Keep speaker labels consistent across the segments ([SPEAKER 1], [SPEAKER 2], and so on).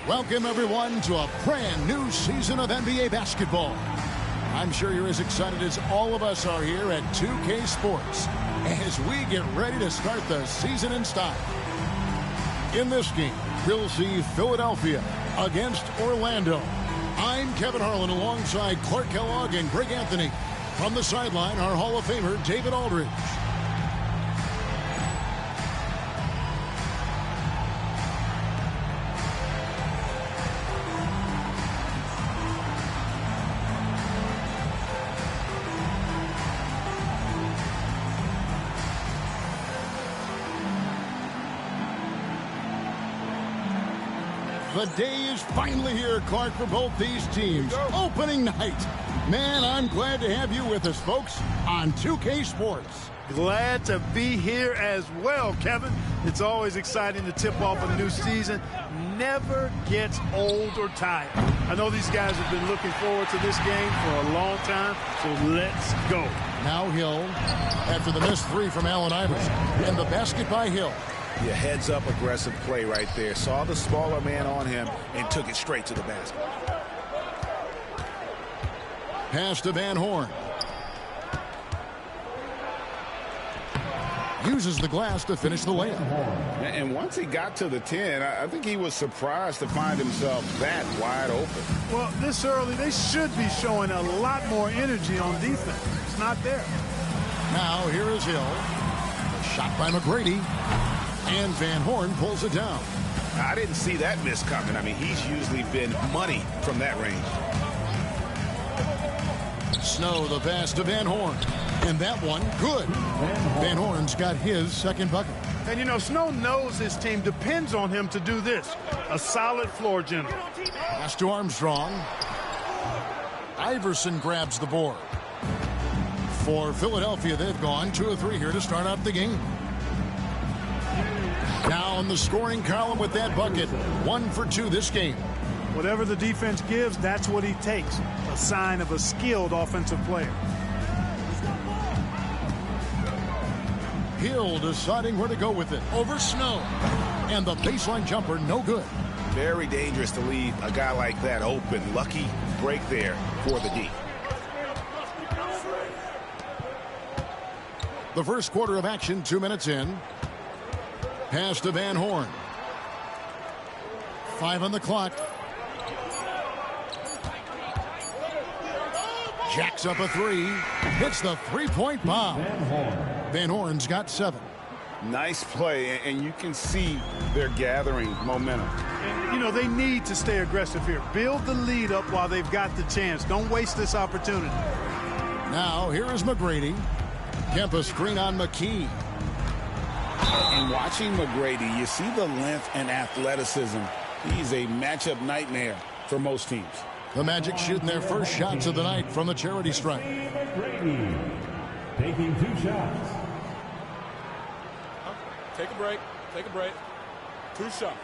[SPEAKER 1] Welcome, everyone, to a brand new season of NBA basketball. I'm sure you're as excited as all of us are here at 2K Sports as we get ready to start the season in style. In this game, we'll see Philadelphia against Orlando. I'm Kevin Harlan alongside Clark Kellogg and Greg Anthony. From the sideline, our Hall of Famer, David Aldridge. The day is finally here, Clark, for both these teams. Opening night. Man, I'm glad to have you with us, folks, on 2K Sports.
[SPEAKER 2] Glad to be here as well, Kevin. It's always exciting to tip off a new season. Never gets old or tired. I know these guys have been looking forward to this game for a long time, so let's go.
[SPEAKER 1] Now Hill, after the missed three from Allen Iverson, and the basket by Hill.
[SPEAKER 3] Yeah, heads-up aggressive play right there. Saw the smaller man on him and took it straight to the basket.
[SPEAKER 1] Pass to Van Horn. Uses the glass to finish the layup.
[SPEAKER 3] And once he got to the 10, I think he was surprised to find himself that wide open.
[SPEAKER 2] Well, this early, they should be showing a lot more energy on defense. It's not there.
[SPEAKER 1] Now here is Hill. A shot by McGrady. And Van Horn pulls it down.
[SPEAKER 3] I didn't see that miss coming. I mean, he's usually been money from that range.
[SPEAKER 1] Snow, the pass to Van Horn. And that one, good. Van Horn's got his second bucket.
[SPEAKER 2] And, you know, Snow knows his team depends on him to do this. A solid floor general.
[SPEAKER 1] Pass to Armstrong. Iverson grabs the board. For Philadelphia, they've gone 2 of 3 here to start out the game. Now in the scoring column with that bucket. 1 for 2 this game.
[SPEAKER 2] Whatever the defense gives, that's what he takes. A sign of a skilled offensive player.
[SPEAKER 1] Hill deciding where to go with it. Over Snow. And the baseline jumper, no good.
[SPEAKER 3] Very dangerous to leave a guy like that open. Lucky break there for the D.
[SPEAKER 1] The first quarter of action, 2 minutes in. Pass to Van Horn. 5 on the clock. Jacks up a 3. Hits the three-point bomb. Van Horn's got 7.
[SPEAKER 3] Nice play, and you can see they're gathering momentum.
[SPEAKER 2] And, you know, they need to stay aggressive here. Build the lead up while they've got the chance. Don't waste this opportunity.
[SPEAKER 1] Now, here is McGrady. Kempa screen on McKee.
[SPEAKER 3] And watching McGrady, you see the length and athleticism. He's a matchup nightmare for most teams.
[SPEAKER 1] The Magic shooting their first shots of the night from the charity stripe.
[SPEAKER 4] McGrady taking 2 shots.
[SPEAKER 5] Take a break. Take a break. 2 shots.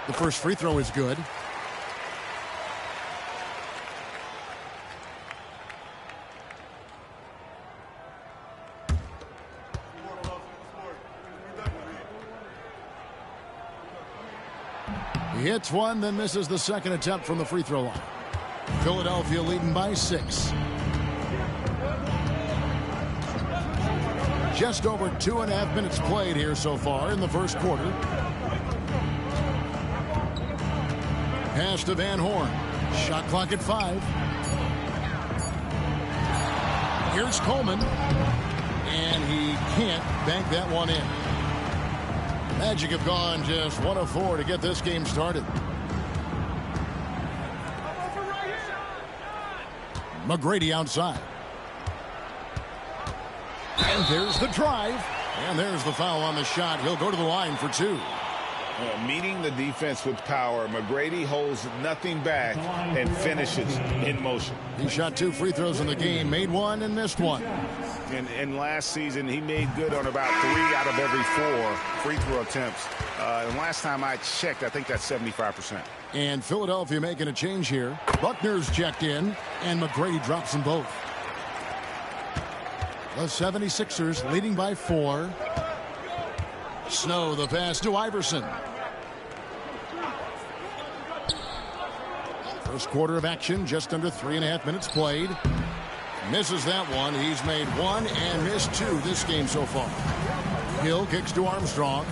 [SPEAKER 1] The first free throw is good. He hits one, then misses the second attempt from the free throw line. Philadelphia leading by 6. Just over 2.5 minutes played here so far in the first quarter. Pass to Van Horn. Shot clock at 5. Here's Coleman. And he can't bank that one in. Magic have gone just 1 of 4 to get this game started. McGrady outside. And there's the drive. And there's the foul on the shot. He'll go to the line for 2.
[SPEAKER 3] Meeting the defense with power, McGrady holds nothing back and finishes in motion.
[SPEAKER 1] He shot 2 free throws in the game, made 1 and missed 1.
[SPEAKER 3] And last season, he made good on about 3 out of every 4 free throw attempts. And last time I checked, I think that's 75%.
[SPEAKER 1] And Philadelphia making a change here. Buckner's checked in, and McGrady drops them both. The 76ers leading by 4. Snow the pass to Iverson. First quarter of action, just under 3.5 minutes played. Misses that one. He's made 1 and missed 2 this game so far. Hill kicks to Armstrong.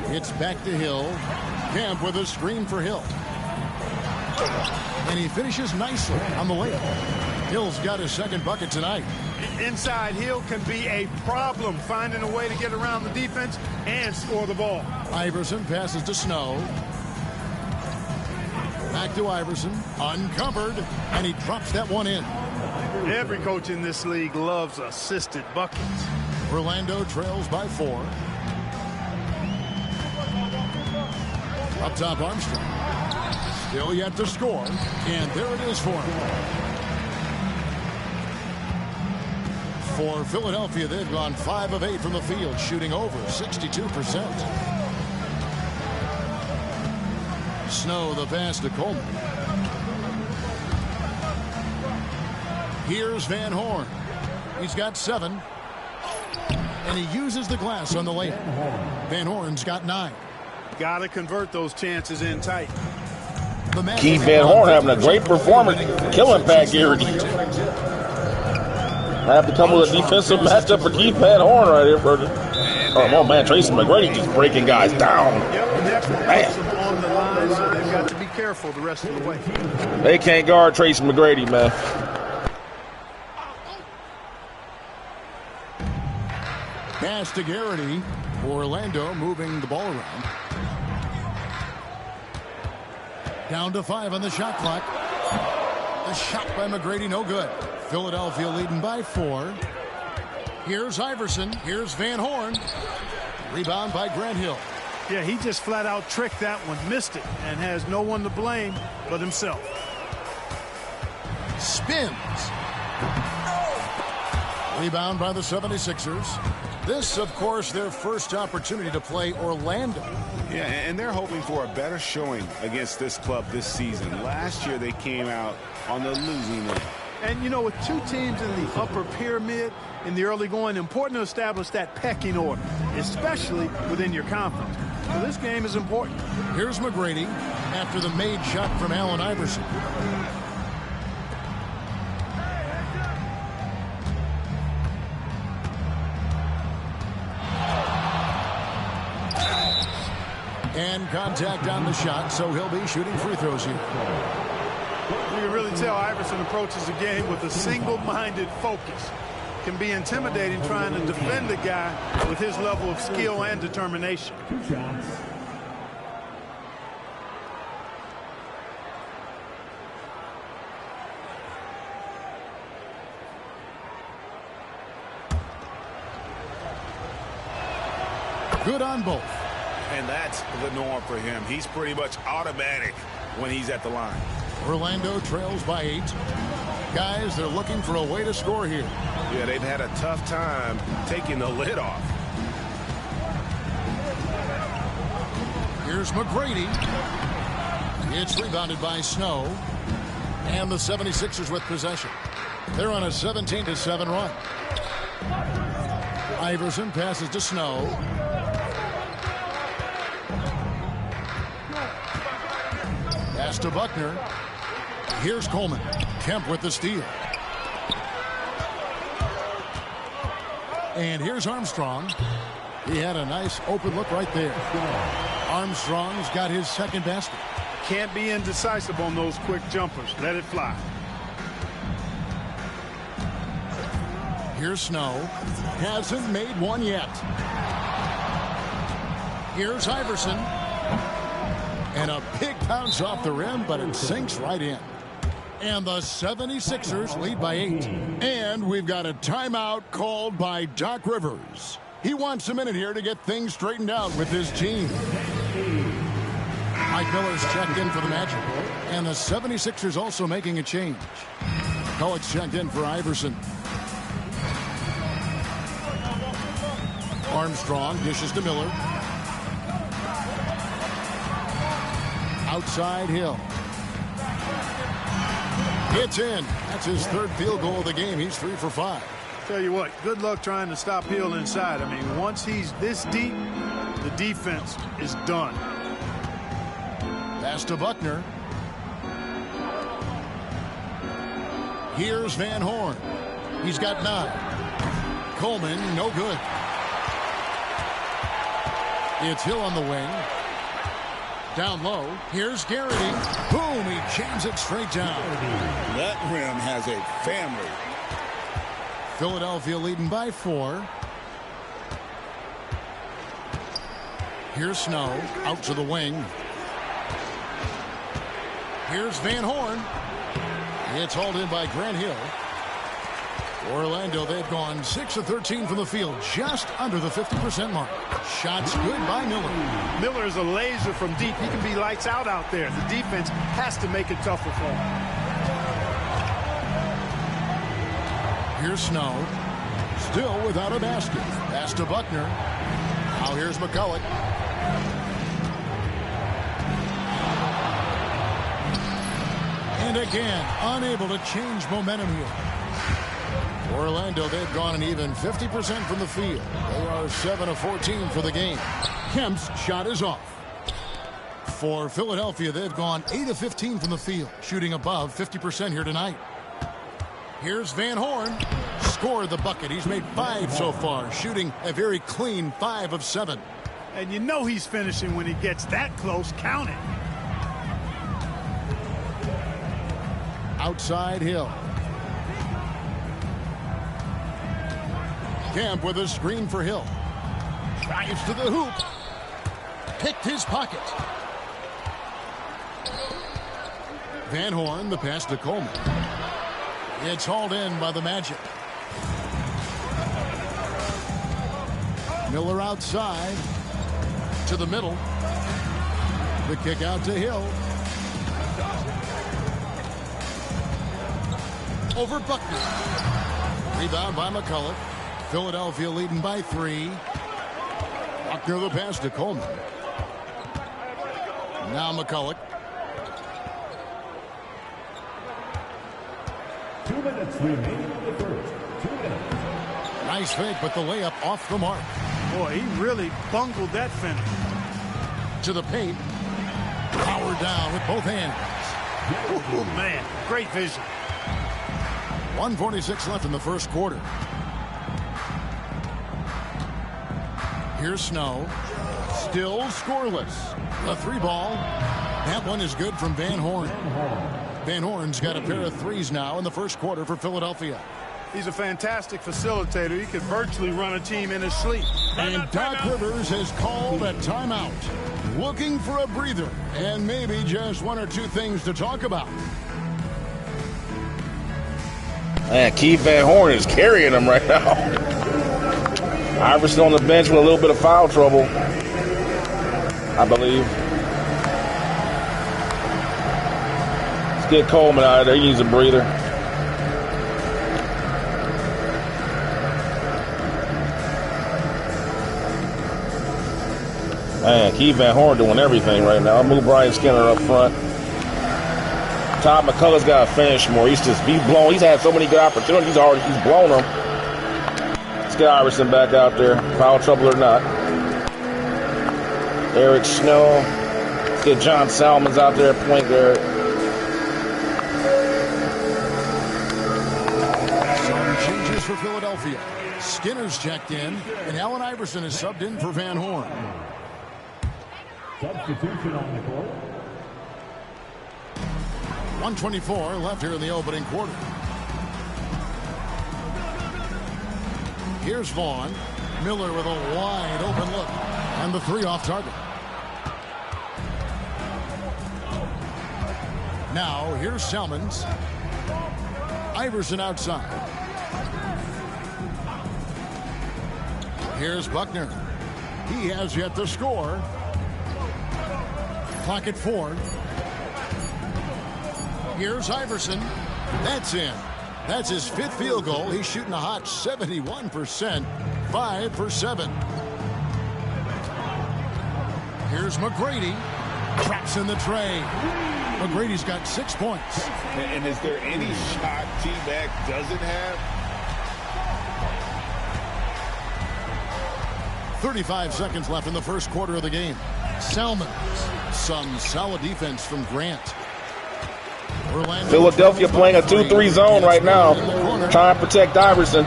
[SPEAKER 1] It's back to Hill. Kemp with a screen for Hill. And he finishes nicely on the layup. Hill's got his second bucket tonight.
[SPEAKER 2] Inside, Hill can be a problem finding a way to get around the defense and score the ball.
[SPEAKER 1] Iverson passes to Snow. Back to Iverson, uncovered, and he drops that one in.
[SPEAKER 2] Every coach in this league loves assisted buckets.
[SPEAKER 1] Orlando trails by 4. Up top, Armstrong. Still yet to score, and there it is for him. For Philadelphia, they've gone 5 of 8 from the field, shooting over 62%. Snow the pass to Coleman. Here's Van Horn. He's got 7. And he uses the glass on the layup. Van Horn's got 9.
[SPEAKER 2] Got to convert those chances in tight.
[SPEAKER 6] Keith Van Horn having a great performance. Killing Pat Garrity. I have to come with a defensive matchup for Keith Van Horn right here, brother. Oh, man, Tracy McGrady just breaking guys down.
[SPEAKER 2] Man. On the line, so they've got to be careful the rest of the way.
[SPEAKER 6] They can't guard Tracy McGrady, man.
[SPEAKER 1] Pass to Garrity. Orlando moving the ball around. Down to 5 on the shot clock. The shot by McGrady, no good. Philadelphia leading by 4. Here's Iverson. Here's Van Horn. Rebound by Grant Hill.
[SPEAKER 2] Yeah, he just flat out tricked that one, missed it, and has no one to blame but himself.
[SPEAKER 1] Spins. Rebound by the 76ers. This, of course, their first opportunity to play Orlando.
[SPEAKER 3] Yeah, and they're hoping for a better showing against this club this season. Last year, they came out on the losing end.
[SPEAKER 2] And, you know, with 2 teams in the upper pyramid in the early going, important to establish that pecking order, especially within your conference. So this game is important.
[SPEAKER 1] Here's McGrady after the made shot from Allen Iverson. And contact on the shot, so he'll be shooting free throws here.
[SPEAKER 2] You can really tell Iverson approaches the game with a single-minded focus. Can be intimidating trying to defend the guy with his level of skill and determination.
[SPEAKER 4] 2 shots.
[SPEAKER 1] Good on both.
[SPEAKER 3] And that's the norm for him. He's pretty much automatic when he's at the line.
[SPEAKER 1] Orlando trails by 8. Guys, they're looking for a way to score here.
[SPEAKER 3] Yeah, they've had a tough time taking the lid off.
[SPEAKER 1] Here's McGrady. It's rebounded by Snow. And the 76ers with possession. They're on a 17-7 run. Iverson passes to Snow. Pass to Buckner. Here's Coleman. Kemp with the steal. And here's Armstrong. He had a nice open look right there. Armstrong's got his second basket.
[SPEAKER 2] Can't be indecisive on those quick jumpers. Let it fly.
[SPEAKER 1] Here's Snow. Hasn't made one yet. Here's Iverson. And a big bounce off the rim, but it sinks right in. And the 76ers lead by 8. And we've got a timeout called by Doc Rivers. He wants a minute here to get things straightened out with his team. Mike Miller's checked in for the Magic. And the 76ers also making a change. Coates checked in for Iverson. Armstrong dishes to Miller. Outside Hill. It's in. That's his third field goal of the game. He's 3 for 5.
[SPEAKER 2] Tell you what, good luck trying to stop Hill inside. I mean, once he's this deep, the defense is done.
[SPEAKER 1] Pass to Buckner. Here's Van Horn. He's got 9. Coleman, no good. It's Hill on the wing. Down low. Here's Garrity. Boom, he jams it straight down.
[SPEAKER 3] That rim has a family.
[SPEAKER 1] Philadelphia leading by 4. Here's Snow. Out to the wing. Here's Van Horn. It's hauled in by Grant Hill. Orlando, they've gone 6 of 13 from the field, just under the 50% mark. Shots good by Miller.
[SPEAKER 2] Miller is a laser from deep. He can be lights out there. The defense has to make it tougher for him.
[SPEAKER 1] Here's Snow. Still without a basket. Pass to Buckner. Now here's McCulloch. And again, unable to change momentum here. Orlando, they've gone an even 50% from the field. They are 7 of 14 for the game. Kemp's shot is off. For Philadelphia, they've gone 8 of 15 from the field, shooting above 50% here tonight. Here's Van Horn. Scored the bucket. He's made 5 so far, shooting a very clean 5 of 7.
[SPEAKER 2] And you know he's finishing when he gets that close. Count it.
[SPEAKER 1] Outside Hill. Kemp with a screen for Hill. Drives to the hoop. Picked his pocket. Van Horn, the pass to Coleman. It's hauled in by the Magic. Miller outside. To the middle. The kick out to Hill. Over Buckner. Rebound by McCulloch. Philadelphia leading by 3. Buckner the pass to Coleman. Now McCulloch.
[SPEAKER 4] 2 minutes remaining on the first. 2 minutes.
[SPEAKER 1] Nice fake, but the layup off the mark.
[SPEAKER 2] Boy, he really bungled that finish.
[SPEAKER 1] To the paint. Powered down with both hands.
[SPEAKER 2] Oh, man, great vision.
[SPEAKER 1] 1:46 left in the first quarter. Here's Snow. Still scoreless. The 3 ball. That one is good from Van Horn. Van Horn's got a pair of 3s now in the first quarter for Philadelphia.
[SPEAKER 2] He's a fantastic facilitator. He could virtually run a team in his sleep.
[SPEAKER 1] And Doc Rivers has called a timeout. Looking for a breather and maybe just 1 or 2 things to talk about.
[SPEAKER 6] Man, Keith Van Horn is carrying him right now. Iverson on the bench with a little bit of foul trouble, I believe. Let's get Coleman out of there. He needs a breather. Man, Keith Van Horn doing everything right now. I'll move Brian Skinner up front. Todd McCullough's got to finish more. He's blown. He's had so many good opportunities already. He's blown them. Let's get Iverson back out there, foul trouble or not. Eric Snow. Let's get John Salmons out there, point guard.
[SPEAKER 1] Some changes for Philadelphia. Skinner's checked in, and Allen Iverson is subbed in for Van Horn.
[SPEAKER 4] Substitution on the court.
[SPEAKER 1] 1:24 left here in the opening quarter. Here's Vaughn. Miller with a wide open look. And the 3 off target. Now here's Salmons. Iverson outside. Here's Buckner. He has yet to score. Clock at 4. Here's Iverson. That's in. That's his 5th field goal. He's shooting a hot 71%. 5 for 7. Here's McGrady. Traps in the tray. McGrady's got 6 points.
[SPEAKER 3] And is there any shot T-Mac doesn't have?
[SPEAKER 1] 35 seconds left in the first quarter of the game. Salmons. Some solid defense from Grant. Orlando
[SPEAKER 6] Philadelphia playing a 2-3 zone right now, trying to protect Iverson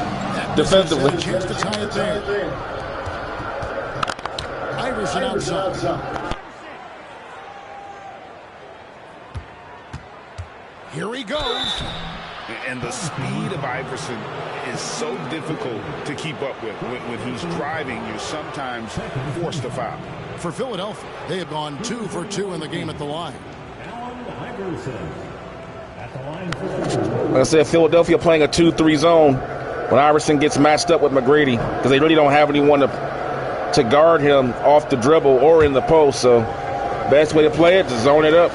[SPEAKER 6] defensively.
[SPEAKER 1] Chance to tie it there. Iverson outside. Here he goes.
[SPEAKER 3] And the speed of Iverson is so difficult to keep up with. When he's driving, you're sometimes forced to foul.
[SPEAKER 1] For Philadelphia, they have gone 2 for 2 in the game at the line.
[SPEAKER 6] Like I said, Philadelphia playing a 2-3 zone when Iverson gets matched up with McGrady because they really don't have anyone to guard him off the dribble or in the post. So best way to play it is zone it up.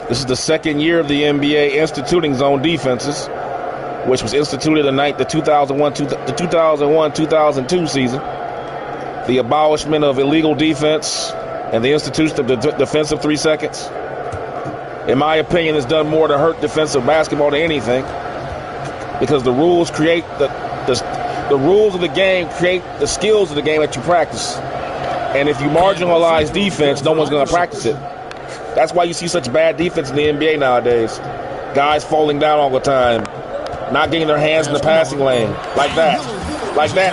[SPEAKER 6] This is the second year of the NBA instituting zone defenses, which was instituted in the 2001-2002 season. The abolishment of illegal defense and the institution of the defensive 3 seconds. In my opinion, it's done more to hurt defensive basketball than anything, because the rules create the rules of the game create the skills of the game that you practice. And if you marginalize defense, no one's going to practice it. That's why you see such bad defense in the NBA nowadays. Guys falling down all the time, not getting their hands in the passing lane, like that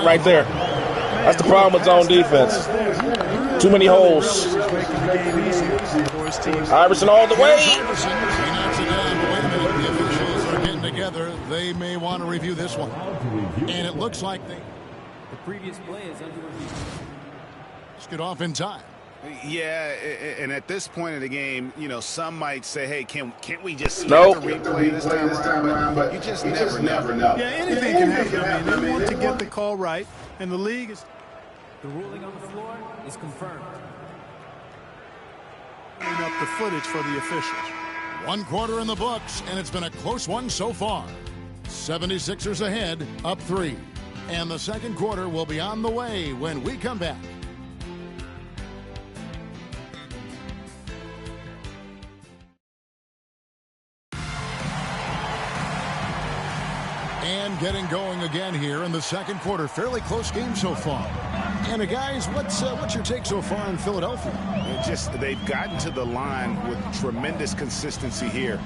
[SPEAKER 6] right there. That's the problem with zone defense. Too many holes. Iverson all the way.
[SPEAKER 1] He knocks it down, but wait a minute. The officials are getting together. They may want to review this one. And it looks like the
[SPEAKER 7] previous play is under review.
[SPEAKER 1] Let's get off in time.
[SPEAKER 3] Yeah, and at this point of the game, you know, some might say, hey, can't we just see the replay this time around? But you just never know.
[SPEAKER 2] Yeah, anything can happen. I mean, they want to get the call right, and the league is...
[SPEAKER 7] The ruling on the floor is confirmed.
[SPEAKER 2] Up the footage for the officials.
[SPEAKER 1] 1 quarter in the books, and it's been a close one so far. 76ers ahead, up 3. And the second quarter will be on the way when we come back. And getting going again here in the second quarter. Fairly close game so far. And guys, what's your take so far on Philadelphia?
[SPEAKER 3] They've gotten to the line with tremendous consistency here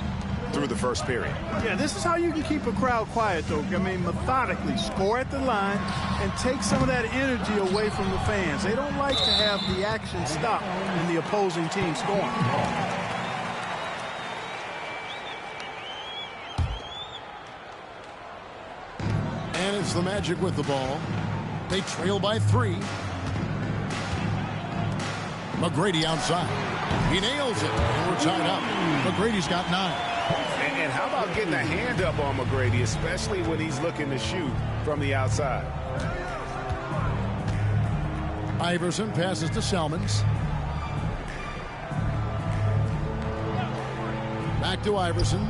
[SPEAKER 3] through the first period.
[SPEAKER 2] Yeah, this is how you can keep a crowd quiet, though. I mean, methodically score at the line and take some of that energy away from the fans. They don't like to have the action stop in the opposing team scoring.
[SPEAKER 1] And it's the Magic with the ball. They trail by 3. McGrady outside. He nails it. And we're tied up. McGrady's got 9.
[SPEAKER 3] And how about getting a hand up on McGrady, especially when he's looking to shoot from the outside?
[SPEAKER 1] Iverson passes to Salmons. Back to Iverson.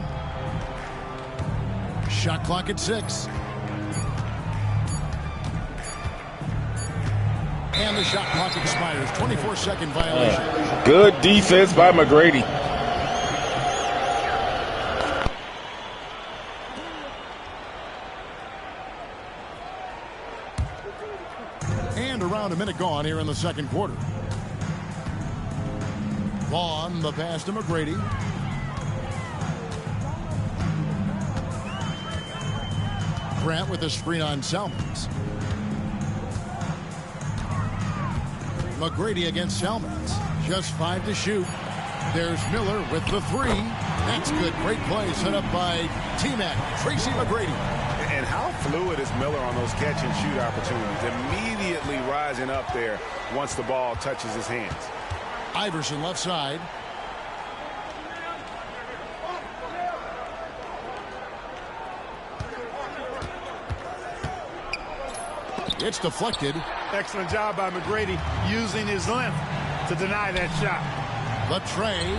[SPEAKER 1] Shot clock at 6. And the shot clock expires. 24-second violation.
[SPEAKER 6] Good defense by McGrady.
[SPEAKER 1] And around a minute gone here in the second quarter. Vaughn, the pass to McGrady. Grant with the screen on Salmons. McGrady against Salmons. Just 5 to shoot. There's Miller with the 3. That's good. Great play set up by T-Mac, Tracy McGrady.
[SPEAKER 3] And how fluid is Miller on those catch-and-shoot opportunities? Immediately rising up there once the ball touches his hands.
[SPEAKER 1] Iverson left side. It's deflected.
[SPEAKER 2] Excellent job by McGrady using his length to deny that shot.
[SPEAKER 1] The tray.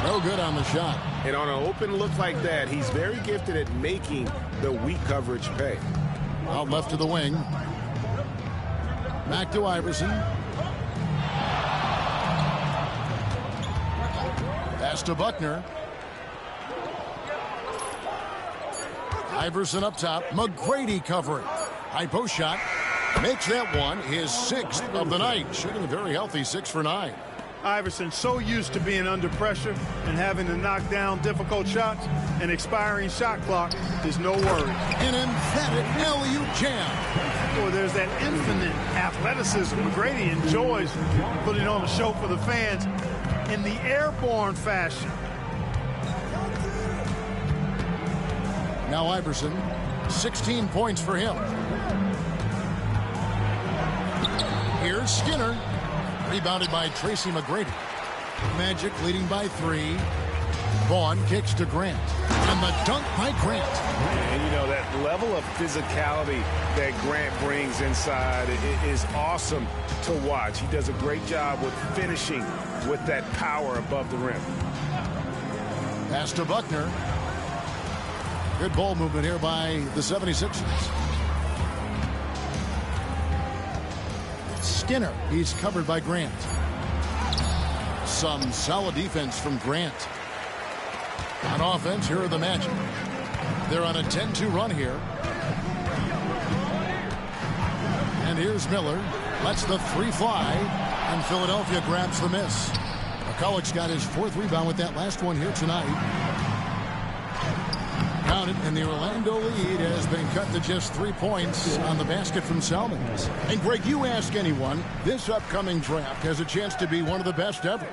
[SPEAKER 1] No good on the shot.
[SPEAKER 3] And on an open look like that, he's very gifted at making the weak coverage pay.
[SPEAKER 1] Out left to the wing. Back to Iverson. Pass to Buckner. Iverson up top. McGrady covering. High post shot. Makes that one his 6th of the night. Shooting a very healthy 6 for 9.
[SPEAKER 2] Iverson so used to being under pressure and having to knock down difficult shots. An expiring shot clock is no worry.
[SPEAKER 1] An emphatic alley-oop jam.
[SPEAKER 2] Boy, there's that infinite athleticism McGrady enjoys putting on a show for the fans in the airborne fashion.
[SPEAKER 1] Now Iverson, 16 points for him. Here's Skinner. Rebounded by Tracy McGrady. Magic leading by 3. Vaughn kicks to Grant. And the dunk by Grant.
[SPEAKER 3] And you know, that level of physicality that Grant brings inside is awesome to watch. He does a great job with finishing with that power above the rim.
[SPEAKER 1] Pass to Buckner. Good ball movement here by the 76ers. Skinner, he's covered by Grant. Some solid defense from Grant. On offense, here are the Magic. They're on a 10-2 run here. And here's Miller. Lets the 3 fly. And Philadelphia grabs the miss. McCulloch's got his 4th rebound with that last one here tonight. Counted, and the Orlando lead has been cut to just 3 points on the basket from Salmons. And Greg, you ask anyone, this upcoming draft has a chance to be one of the best ever.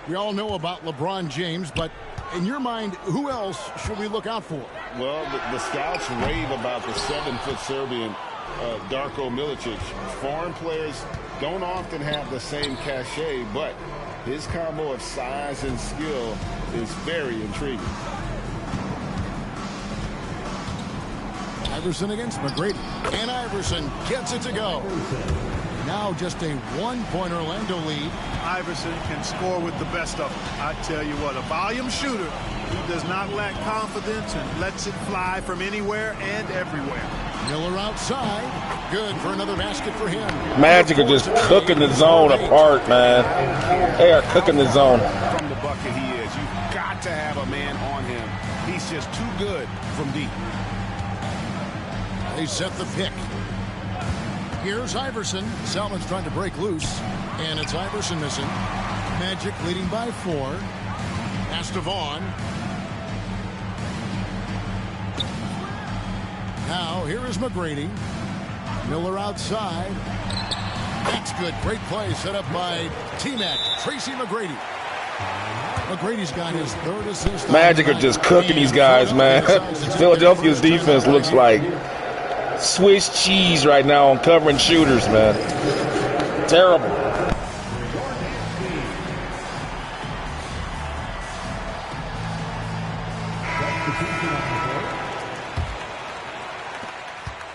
[SPEAKER 1] We all know about LeBron James, but in your mind, who else should we look out for?
[SPEAKER 6] Well, the scouts rave about the 7-foot Serbian Darko Milicic. Foreign players don't often have the same cachet, but his combo of size and skill is very intriguing.
[SPEAKER 1] Iverson against McGrady. And Iverson gets it to go. Now just a 1-point Orlando lead.
[SPEAKER 2] Iverson can score with the best of them. I tell you what, a volume shooter who does not lack confidence and lets it fly from anywhere and everywhere.
[SPEAKER 1] Miller outside. Good for another basket for him.
[SPEAKER 6] Magic are just cooking the zone apart, man. They are cooking the zone.
[SPEAKER 3] From the bucket he is. You've got to have a man on him. He's just too good from deep.
[SPEAKER 1] They set the pick. Here's Iverson. Salmon's trying to break loose. And it's Iverson missing. Magic leading by 4. Pass to Vaughn. Now here is McGrady. Miller outside. That's good. Great play set up by T-Mac. Tracy McGrady. McGrady's got his 3rd assist.
[SPEAKER 6] Magic are just cooking these guys, man. Philadelphia's defense looks like Swiss cheese right now on covering shooters, man. Terrible.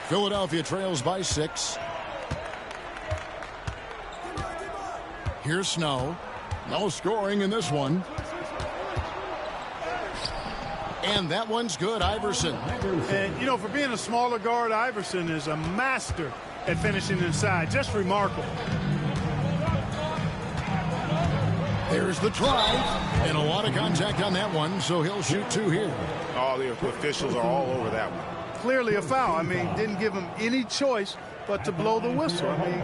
[SPEAKER 1] Philadelphia trails by 6. Here's Snow. No scoring in this one. And that one's good, Iverson.
[SPEAKER 2] And, you know, for being a smaller guard, Iverson is a master at finishing inside. Just remarkable.
[SPEAKER 1] There's the try. And a lot of contact on that one, so he'll shoot 2 here.
[SPEAKER 3] All the officials are all over that one.
[SPEAKER 2] Clearly a foul. I mean, didn't give him any choice but to blow the whistle. I mean,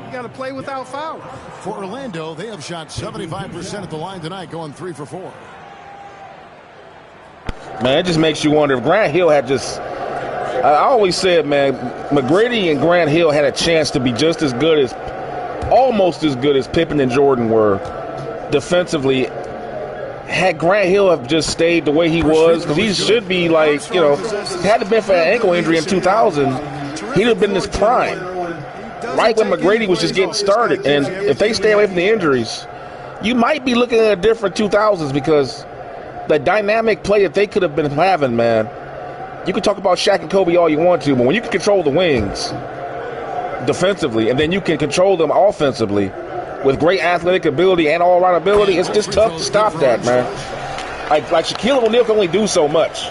[SPEAKER 2] you got to play without foul.
[SPEAKER 1] For Orlando, they have shot 75% at the line tonight, going 3 for 4.
[SPEAKER 6] Man, it just makes you wonder if Grant Hill had just... I always said, man, McGrady and Grant Hill had a chance to be just as good as... almost as good as Pippen and Jordan were defensively. Had Grant Hill have just stayed the way he was, because he should be like, you know, had it been for an ankle injury in 2000, he'd have been in his prime. Right when McGrady was just getting started. And if they stay away from the injuries, you might be looking at a different 2000s, because the dynamic play that they could have been having, man. You can talk about Shaq and Kobe all you want to, but when you can control the wings defensively, and then you can control them offensively with great athletic ability and all-around ability, it's just tough to stop that, man. Like Shaquille O'Neal can only do so much.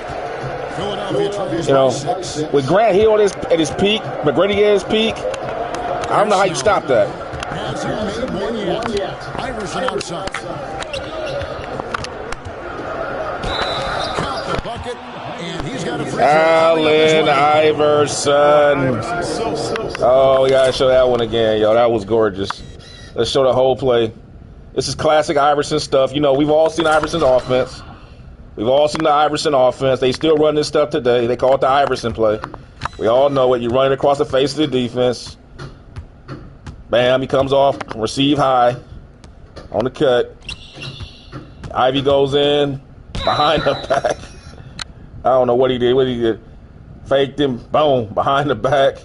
[SPEAKER 6] You know, with Grant Hill at his peak, McGrady at his peak, I don't know how you stop that.
[SPEAKER 1] Iverson outside. bucket, and he's got a free throw.
[SPEAKER 6] Allen Iverson. Oh, we got to show that one again, yo. That was gorgeous. Let's show the whole play. This is classic Iverson stuff. You know, we've all seen Iverson's offense. We've all seen the Iverson offense. They still run this stuff today. They call it the Iverson play. We all know it. You run it across the face of the defense. Bam, he comes off, receive high on the cut. Ivy goes in behind the back. I don't know what he did. What he did. Faked him. Boom. Behind the back.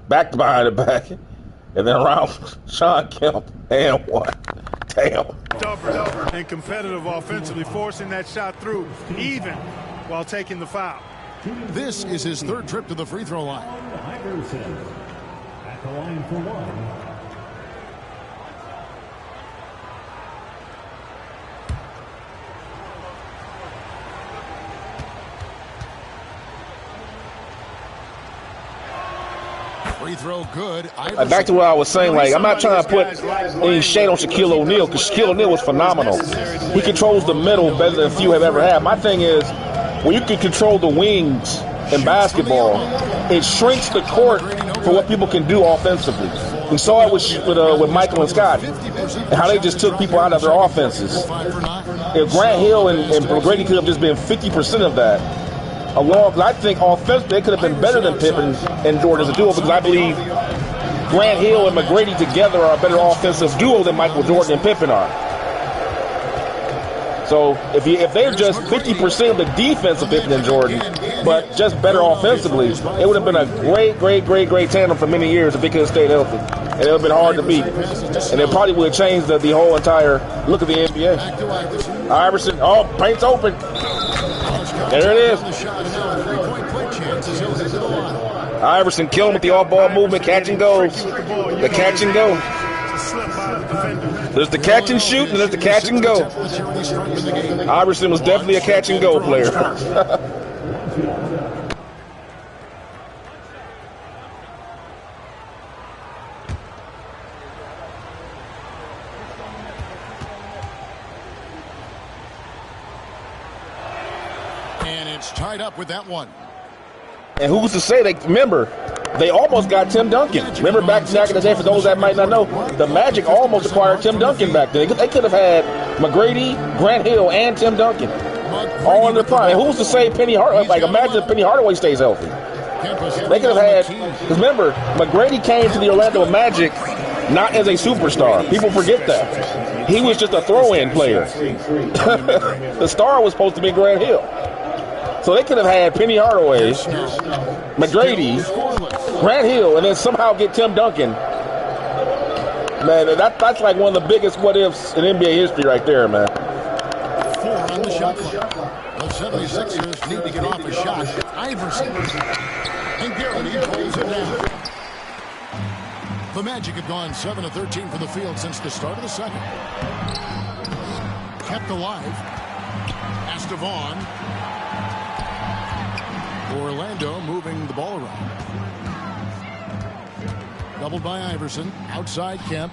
[SPEAKER 6] Back to behind the back. And then around Sean Kemp. And one. Damn.
[SPEAKER 2] Tougher and competitive offensively, forcing that shot through even while taking the foul.
[SPEAKER 1] This is his third trip to the free throw line.
[SPEAKER 4] Iverson at the line for one.
[SPEAKER 1] Free throw good.
[SPEAKER 6] Back to what I was saying, like, I'm not trying to put any shade on Shaquille O'Neal, because Shaquille O'Neal was phenomenal. He controls the middle better than few have ever had. My thing is, when you can control the wings in basketball, it shrinks the court for what people can do offensively. We saw it with Michael and Scott, and how they just took people out of their offenses. If Grant Hill and McGrady could have just been 50% of that, I think offensively they could have been better than Pippen and Jordan as a duo, because I believe Grant Hill and McGrady together are a better offensive duo than Michael Jordan and Pippen are. So if they're just 50% of the defense of Pippen and Jordan, but just better offensively, it would have been a great tandem for many years if they could have stayed healthy. And it would have been hard to beat. And it probably would have changed the whole entire look of the NBA. Iverson, oh, paint's open. There it is. Iverson killing with the off-ball movement, catch and goes. The catch and go. There's the catch and shoot, and there's the catch and go. Iverson was definitely a catch and go player.
[SPEAKER 1] And it's tied up with that one.
[SPEAKER 6] And who's to say they almost got Tim Duncan. Remember back in the day, for those that might not know, the Magic almost acquired Tim Duncan back then. They could have had McGrady, Grant Hill, and Tim Duncan all in the prime. And who's to say Penny Hardaway? Like, imagine if Penny Hardaway stays healthy. They could have had, because remember, McGrady came to the Orlando Magic not as a superstar. People forget that. He was just a throw-in player. The star was supposed to be Grant Hill. So they could have had Penny Hardaway, McGrady, Grant Hill, and then somehow get Tim Duncan. Man, that's like one of the biggest what-ifs in NBA history right there, man.
[SPEAKER 1] 4 on the shot clock. The 76ers need to get off a shot. Iverson. And Garrity pulls it down. The Magic have gone 7 of 13 from the field since the start of the second. Kept alive. Estevan. Orlando moving the ball around. Doubled by Iverson. Outside Kemp.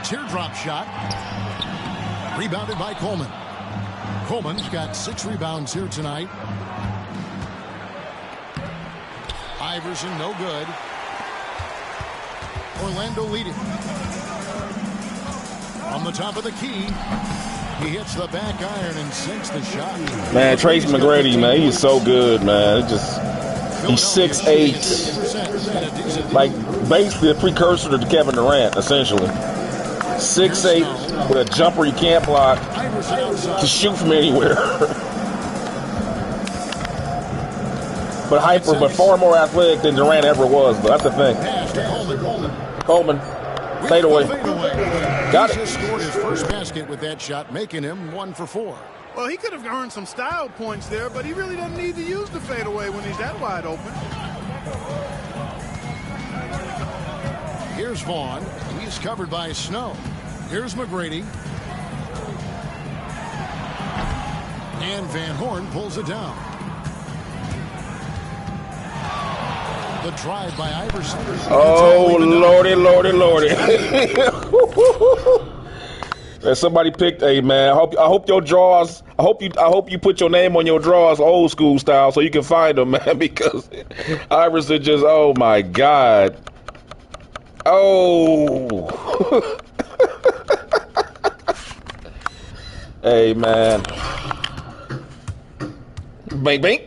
[SPEAKER 1] Teardrop shot. Rebounded by Coleman. Coleman's got 6 rebounds here tonight. Iverson, no good. Orlando leading. On the top of the key. He hits the back iron and sinks the shot.
[SPEAKER 6] Man, Tracy McGrady, man, he is so good, man. He's 6'8". Like, basically a precursor to Kevin Durant, essentially. 6'8", with a jumper you can't block, to shoot from anywhere. But far more athletic than Durant ever was. But that's the thing. Coleman. Fade away. Got it.
[SPEAKER 1] He just scored his first basket with that shot, making him 1 for 4.
[SPEAKER 2] Well, he could have earned some style points there, but he really doesn't need to use the fadeaway when he's that wide open.
[SPEAKER 1] Here's Vaughn. He's covered by Snow. Here's McGrady. And Van Horn pulls it down. The drive by Iverson.
[SPEAKER 6] Oh, lordy. Somebody picked, hey man, I hope your drawers, I hope you put your name on your drawers old school style so you can find them, man, because Iverson just, oh my God. Oh. Hey man. Bang bang.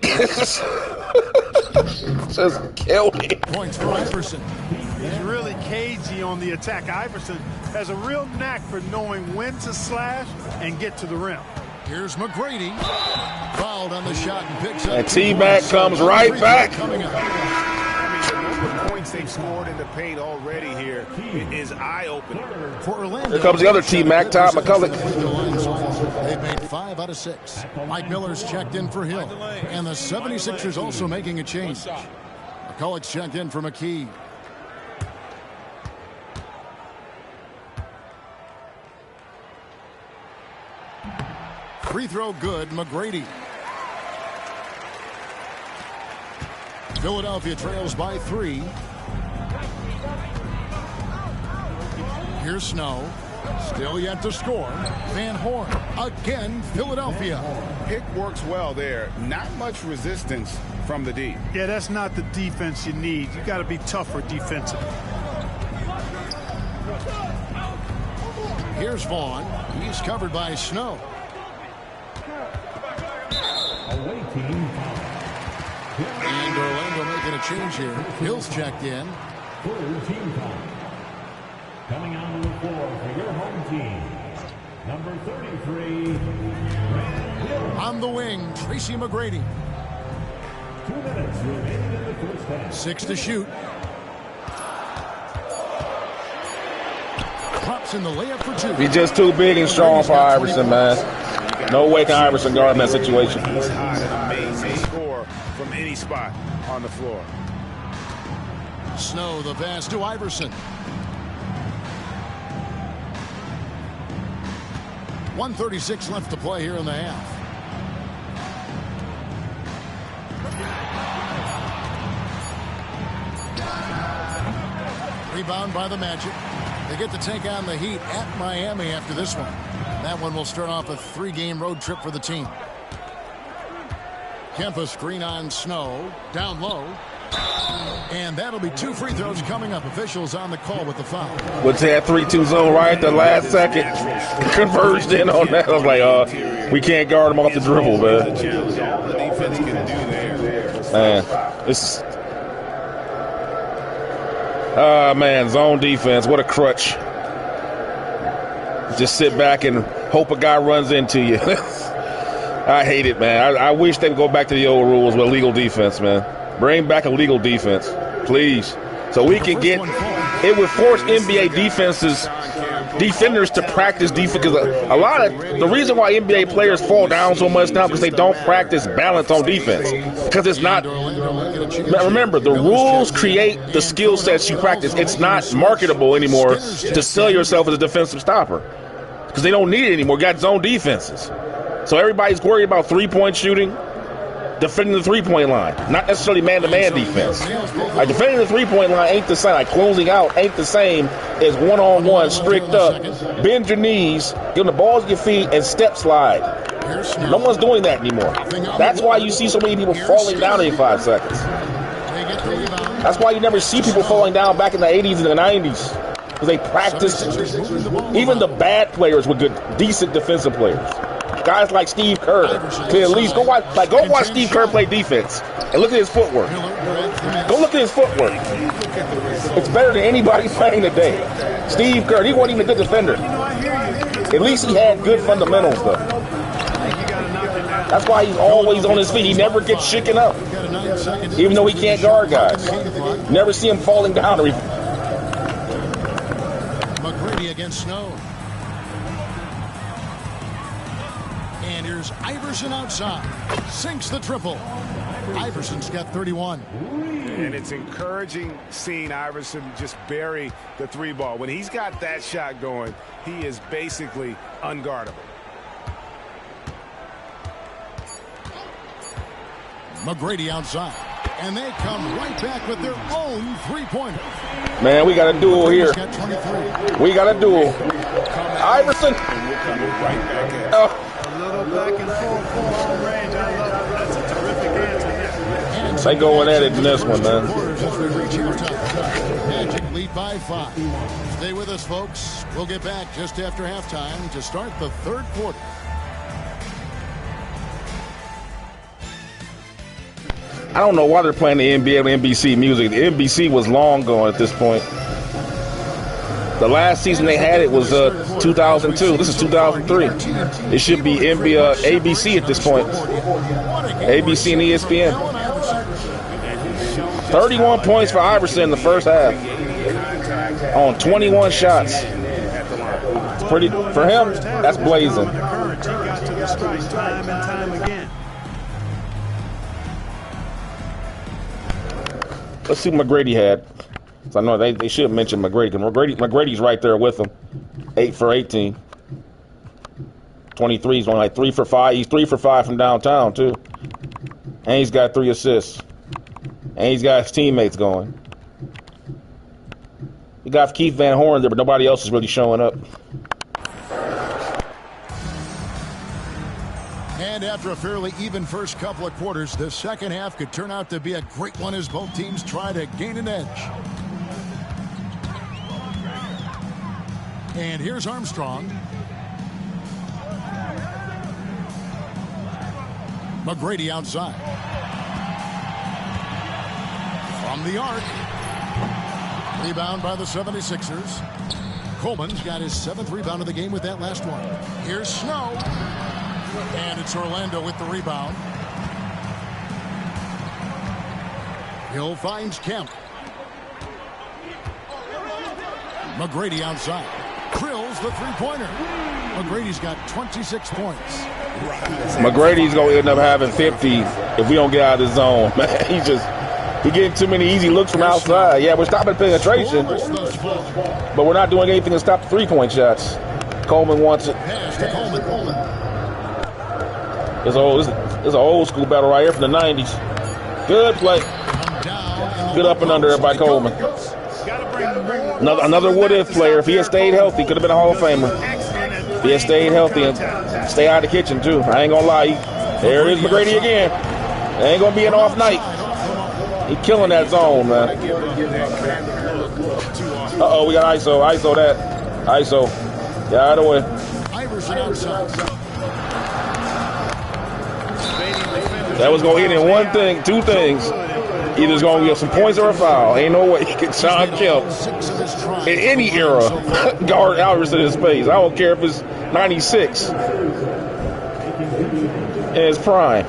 [SPEAKER 6] Just killed me.
[SPEAKER 1] Points for Iverson.
[SPEAKER 2] He's really cagey on the attack. Iverson has a real knack for knowing when to slash and get to the rim.
[SPEAKER 1] Here's McGrady. Fouled on the shot and picks up.
[SPEAKER 6] And T-Mac comes right back.
[SPEAKER 3] The points they've scored in the paint already here is eye-opening.
[SPEAKER 1] For Orlando,
[SPEAKER 6] here comes the other T-Mac, Todd McCulloch.
[SPEAKER 1] They've made 5 out of 6. Mike Miller's checked in for Hill. And the 76ers also making a change. McCulloch's checked in for McKee. Free throw good, McGrady. Philadelphia trails by 3. Here's Snow. Still yet to score. Van Horn. Again, Philadelphia.
[SPEAKER 3] Pick works well there. Not much resistance from the D.
[SPEAKER 2] Yeah, that's not the defense you need. You got to be tougher defensively.
[SPEAKER 1] Here's Vaughn. He's covered by Snow. And Orlando making a change here. Hill's checked in.
[SPEAKER 4] Team foul. Coming onto the floor for your home team, number 33, Hill.
[SPEAKER 1] On the wing, Tracy McGrady.
[SPEAKER 4] 2 minutes remaining in the first half.
[SPEAKER 1] 6 to shoot. Pops in the layup for 2.
[SPEAKER 6] He's just too big and strong for Iverson, man. No way can Iverson guard in that situation.
[SPEAKER 3] He's hot and amazing score from any spot on the floor.
[SPEAKER 1] Snow, the pass to Iverson. 1:36 left to play here in the half. Rebound by the Magic. They get to take on the Heat at Miami after this one. That one will start off a 3-game road trip for the team. Kempa screen on Snow. Down low. And that'll be 2 free throws coming up. Officials on the call with the foul.
[SPEAKER 6] What's that 3-2 zone right at the last second? Converged in on that. I was like, we can't guard him off the dribble, man. Man, this is... man, zone defense. What a crutch. Just sit back and hope a guy runs into you. I hate it, man. I wish they would go back to the old rules with legal defense, man. Bring back a legal defense, please. So we can get, it would force NBA defenders to practice defense. Because a lot of, the reason why NBA players fall down so much now because they don't practice balance on defense. Because it's not, remember, the rules create the skill sets you practice. It's not marketable anymore to sell yourself as a defensive stopper. Because they don't need it anymore. Got zone defenses. So everybody's worried about three-point shooting, defending the three-point line, not necessarily man-to-man defense. Like defending the three-point line ain't the same. Like closing out ain't the same as one-on-one, strict up, bend your knees, give them the balls at your feet, and step slide. No one's doing that anymore. That's why you see so many people falling down in 5 seconds. That's why you never see people falling down back in the 80s and the 90s. Because they practiced. Even the bad players were good, decent defensive players. Guys like Steve Kerr could at least go watch Steve Kerr play defense and look at his footwork. Go look at his footwork. It's better than anybody playing today. Steve Kerr, he wasn't even a good defender. At least he had good fundamentals, though. That's why he's always on his feet. He never gets shaken up, even though he can't guard guys. Never see him falling down.
[SPEAKER 1] McGrady against Snow. And here's Iverson outside. Sinks the triple. Iverson's got 31.
[SPEAKER 3] And it's encouraging seeing Iverson just bury the 3-ball. When he's got that shot going, he is basically unguardable.
[SPEAKER 1] McGrady outside. And they come right back with their own 3-pointer.
[SPEAKER 6] Man, we got a duel here. We got a duel. Iverson.
[SPEAKER 3] coming right back at you.
[SPEAKER 6] Oh.
[SPEAKER 2] A little back and forth from long range. I love it. That's a terrific answer there.
[SPEAKER 6] They going at it in this one, man.
[SPEAKER 1] Magic lead by 5. Stay with us, folks. We'll get back just after halftime to start the third quarter.
[SPEAKER 6] I don't know why they're playing the NBA and NBC music. The NBC was long gone at this point. The last season they had it was 2002. This is 2003. It should be NBA, ABC at this point. ABC and ESPN. 31 points for Iverson in the first half on 21 shots. It's pretty for him. That's blazing.
[SPEAKER 2] He got to the strike time and time again.
[SPEAKER 6] Let's see what McGrady had. So I know they should mention McGrady, because McGrady's right there with him. 8 for 18. 23. He's only like 3 for 5. He's 3 for 5 from downtown too. And he's got 3 assists. And he's got his teammates going. You got Keith Van Horn there, but nobody else is really showing up.
[SPEAKER 1] And after a fairly even first couple of quarters, the second half could turn out to be a great one as both teams try to gain an edge. And here's Armstrong. McGrady outside. From the arc. Rebound by the 76ers. Coleman's got his 7th rebound of the game with that last one. Here's Snow. And it's Orlando with the rebound. Hill finds Kemp. McGrady outside. Drills the three-pointer. McGrady's got 26 points.
[SPEAKER 6] McGrady's going to end up having 50 if we don't get out of the zone. Man, he's getting too many easy looks from outside. Yeah, we're stopping penetration, but we're not doing anything to stop the three-point shots. Coleman wants it. It's an old school battle right here from the 90s. Good play. Good up and under by Coleman. Another what-if player. If he had stayed healthy, could have been a Hall of Famer. If he had stayed healthy and stay out of the kitchen, too. I ain't going to lie. There is McGrady again. It ain't going to be an off night. He killing that zone, man. Uh-oh, we got ISO. ISO that. ISO. Get out of the way.
[SPEAKER 1] Iverson outside.
[SPEAKER 6] That was going to hit in one thing, two things. Either it's going to get some points or a foul. Ain't no way he can Sean Kemp in any era guard Iverson in his face. I don't care if it's 96 in his prime.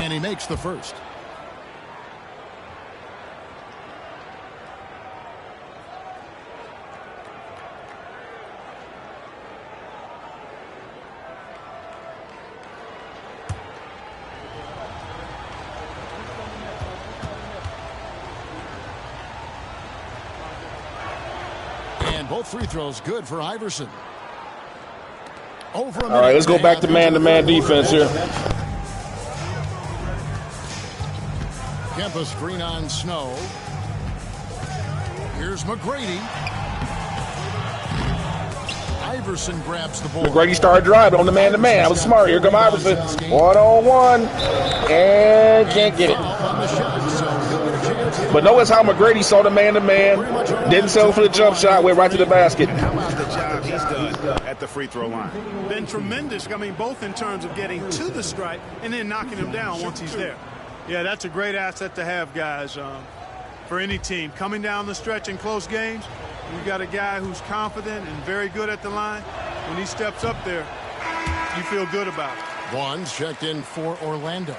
[SPEAKER 1] And he makes the first. And both free throws good for Iverson. Over a minute.
[SPEAKER 6] All right, let's go back to man-to-man defense here.
[SPEAKER 1] Kemp screen on Snow. Here's McGrady. Iverson grabs the ball.
[SPEAKER 6] McGrady started driving on the man-to-man. That was smart. Here come Iverson. One-on-one. And can't get it. But notice how McGrady saw the man-to-man. Didn't settle for the jump shot. Went right to the basket.
[SPEAKER 3] How about the job he's done at the free throw line?
[SPEAKER 2] Been tremendous. I mean, both in terms of getting to the stripe and then knocking him down once he's there. Yeah, that's a great asset to have, guys, for any team. Coming down the stretch in close games, you've got a guy who's confident and very good at the line. When he steps up there, you feel good about it.
[SPEAKER 1] One's checked in for Orlando.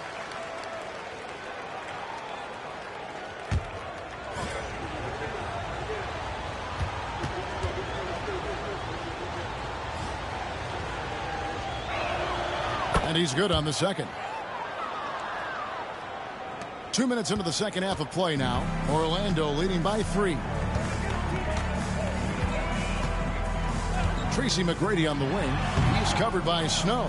[SPEAKER 1] And he's good on the second. 2 minutes into the second half of play now. Orlando leading by 3. Tracy McGrady on the wing. He's covered by Snow.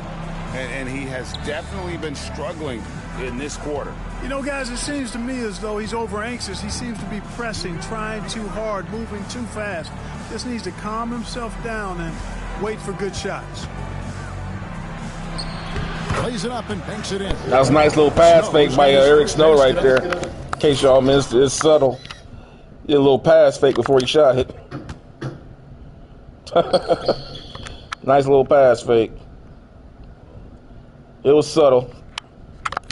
[SPEAKER 3] And he has definitely been struggling in this quarter.
[SPEAKER 2] You know, guys, it seems to me as though he's over anxious. He seems to be pressing, trying too hard, moving too fast. Just needs to calm himself down and wait for good shots.
[SPEAKER 1] Plays it up and banks it in.
[SPEAKER 6] That was a nice little pass fake by Eric Snow right there. In case y'all missed it, it's subtle. Did a little pass fake before he shot it. Nice little pass fake. It was subtle.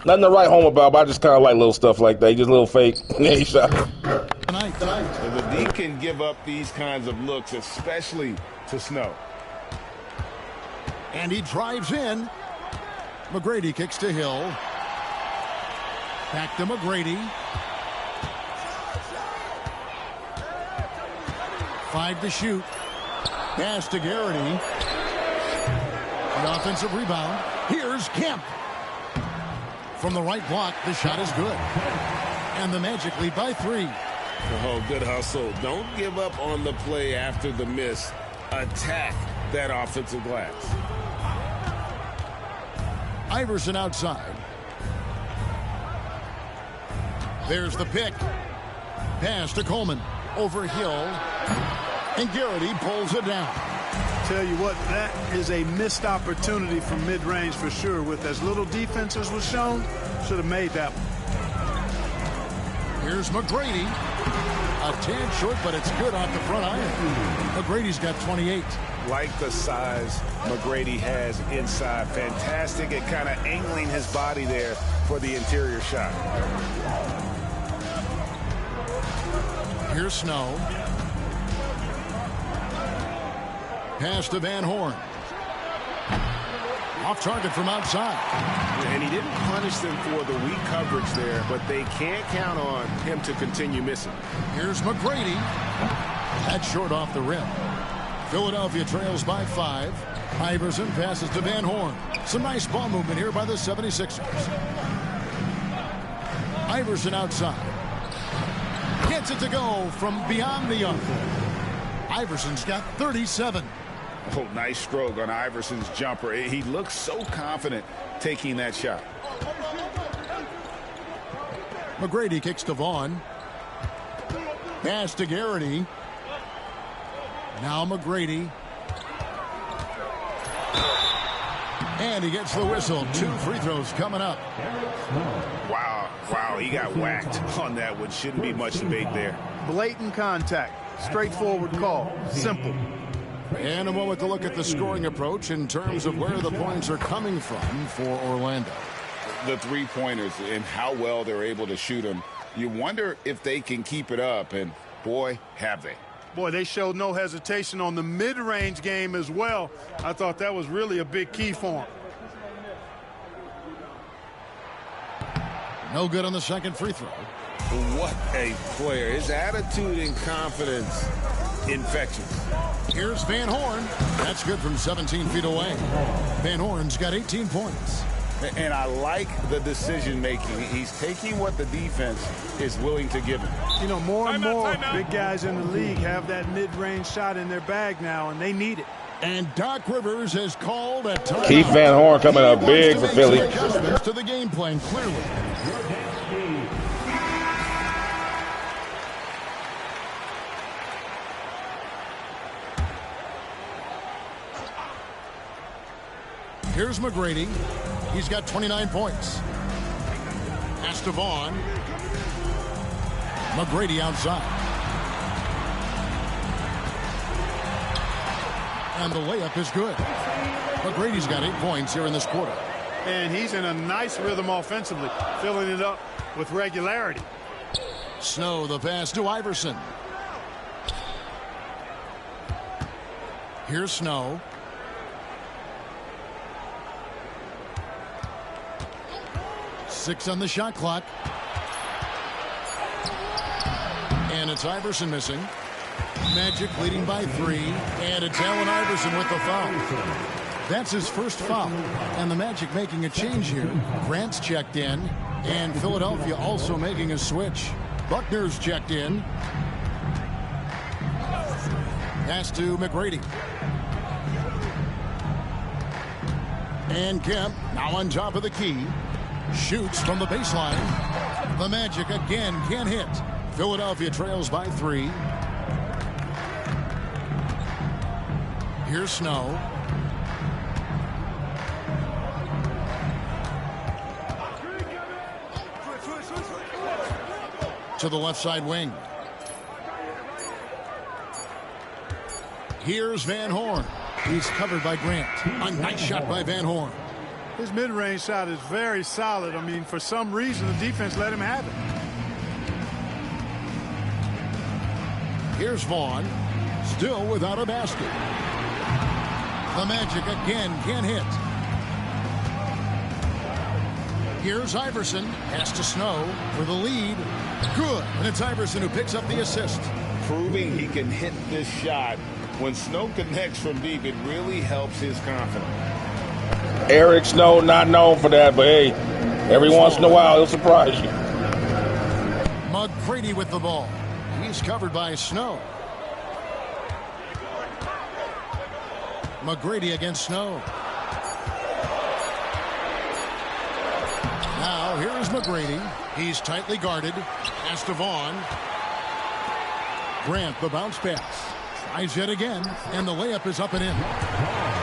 [SPEAKER 6] Nothing to write home about, but I just kind of like little stuff like that. Just a little fake. Yeah, he shot.
[SPEAKER 3] The D can give up these kinds of looks, especially to Snow.
[SPEAKER 1] And he drives in. McGrady kicks to Hill. Back to McGrady. 5 to shoot. Pass to Garrity. The offensive rebound. Here's Kemp. From the right block, the shot is good. And the Magic lead by 3.
[SPEAKER 3] Oh, good hustle. Don't give up on the play after the miss. Attack that offensive glass.
[SPEAKER 1] Iverson outside. There's the pick. Pass to Coleman. Over Hill. And Garrity pulls it down.
[SPEAKER 2] Tell you what, that is a missed opportunity from mid-range for sure. With as little defense as was shown, should have made that one.
[SPEAKER 1] Here's McGrady. A tad short, but it's good off the front iron. McGrady's got 28.
[SPEAKER 3] Like the size McGrady has inside. Fantastic at kind of angling his body there for the interior shot.
[SPEAKER 1] Here's Snow. Pass to Van Horn. Off target from outside.
[SPEAKER 3] And he didn't punish them for the weak coverage there, but they can't count on him to continue missing.
[SPEAKER 1] Here's McGrady. That's short off the rim. Philadelphia trails by 5. Iverson passes to Van Horn. Some nice ball movement here by the 76ers. Iverson outside. Gets it to go from beyond the arc. Iverson's got 37.
[SPEAKER 3] Oh, nice stroke on Iverson's jumper. He looks so confident taking that shot.
[SPEAKER 1] McGrady kicks to Vaughn. Pass to Garrity. Now McGrady. And he gets the whistle. 2 free throws coming up.
[SPEAKER 3] Wow, he got whacked on that one. Shouldn't be much debate there.
[SPEAKER 2] Blatant contact. Straightforward call. Simple.
[SPEAKER 1] And a moment to look at the scoring approach in terms of where the points are coming from for Orlando.
[SPEAKER 3] The three-pointers and how well they're able to shoot them. You wonder if they can keep it up, and boy, have they.
[SPEAKER 2] Boy, they showed no hesitation on the mid-range game as well. I thought that was really a big key for them.
[SPEAKER 1] No good on the second free throw.
[SPEAKER 3] What a player. His attitude and confidence, infectious.
[SPEAKER 1] Here's Van Horn. That's good from 17 feet away. Van Horn's got 18 points.
[SPEAKER 3] And I like the decision-making. He's taking what the defense is willing to give him.
[SPEAKER 2] You know, more and more big guys in the league have that mid-range shot in their bag now, and they need it.
[SPEAKER 1] And Doc Rivers has called a timeout.
[SPEAKER 6] Keith Van Horn coming up big for Philly.
[SPEAKER 1] Adjustments to the game plan, clearly. Here's McGrady. He's got 29 points. Pass to Vaughn. McGrady outside. And the layup is good. McGrady's got 8 points here in this quarter.
[SPEAKER 2] And he's in a nice rhythm offensively, filling it up with regularity.
[SPEAKER 1] Snow, the pass to Iverson. Here's Snow. Six on the shot clock. And it's Iverson missing. Magic leading by 3. And it's Allen Iverson with the foul. That's his first foul. And the Magic making a change here. Grant's checked in. And Philadelphia also making a switch. Buckner's checked in. Pass to McGrady. And Kemp now on top of the key. Shoots from the baseline. The Magic again can't hit. Philadelphia trails by 3. Here's Snow. To the left side wing. Here's Van Horn. He's covered by Grant. A nice shot by Van Horn.
[SPEAKER 2] His mid-range shot is very solid. I mean, for some reason, the defense let him have it.
[SPEAKER 1] Here's Vaughn. Still without a basket. The Magic again can't hit. Here's Iverson. Pass to Snow for the lead. Good. And it's Iverson who picks up the assist.
[SPEAKER 3] Proving he can hit this shot. When Snow connects from deep, it really helps his confidence.
[SPEAKER 6] Eric Snow, not known for that, but hey, every once in a while, he'll surprise you.
[SPEAKER 1] McGrady with the ball. He's covered by Snow. McGrady against Snow. Now, here's McGrady. He's tightly guarded. Pass to Vaughn. Grant, the bounce pass. Tries it again, and the layup is up and in.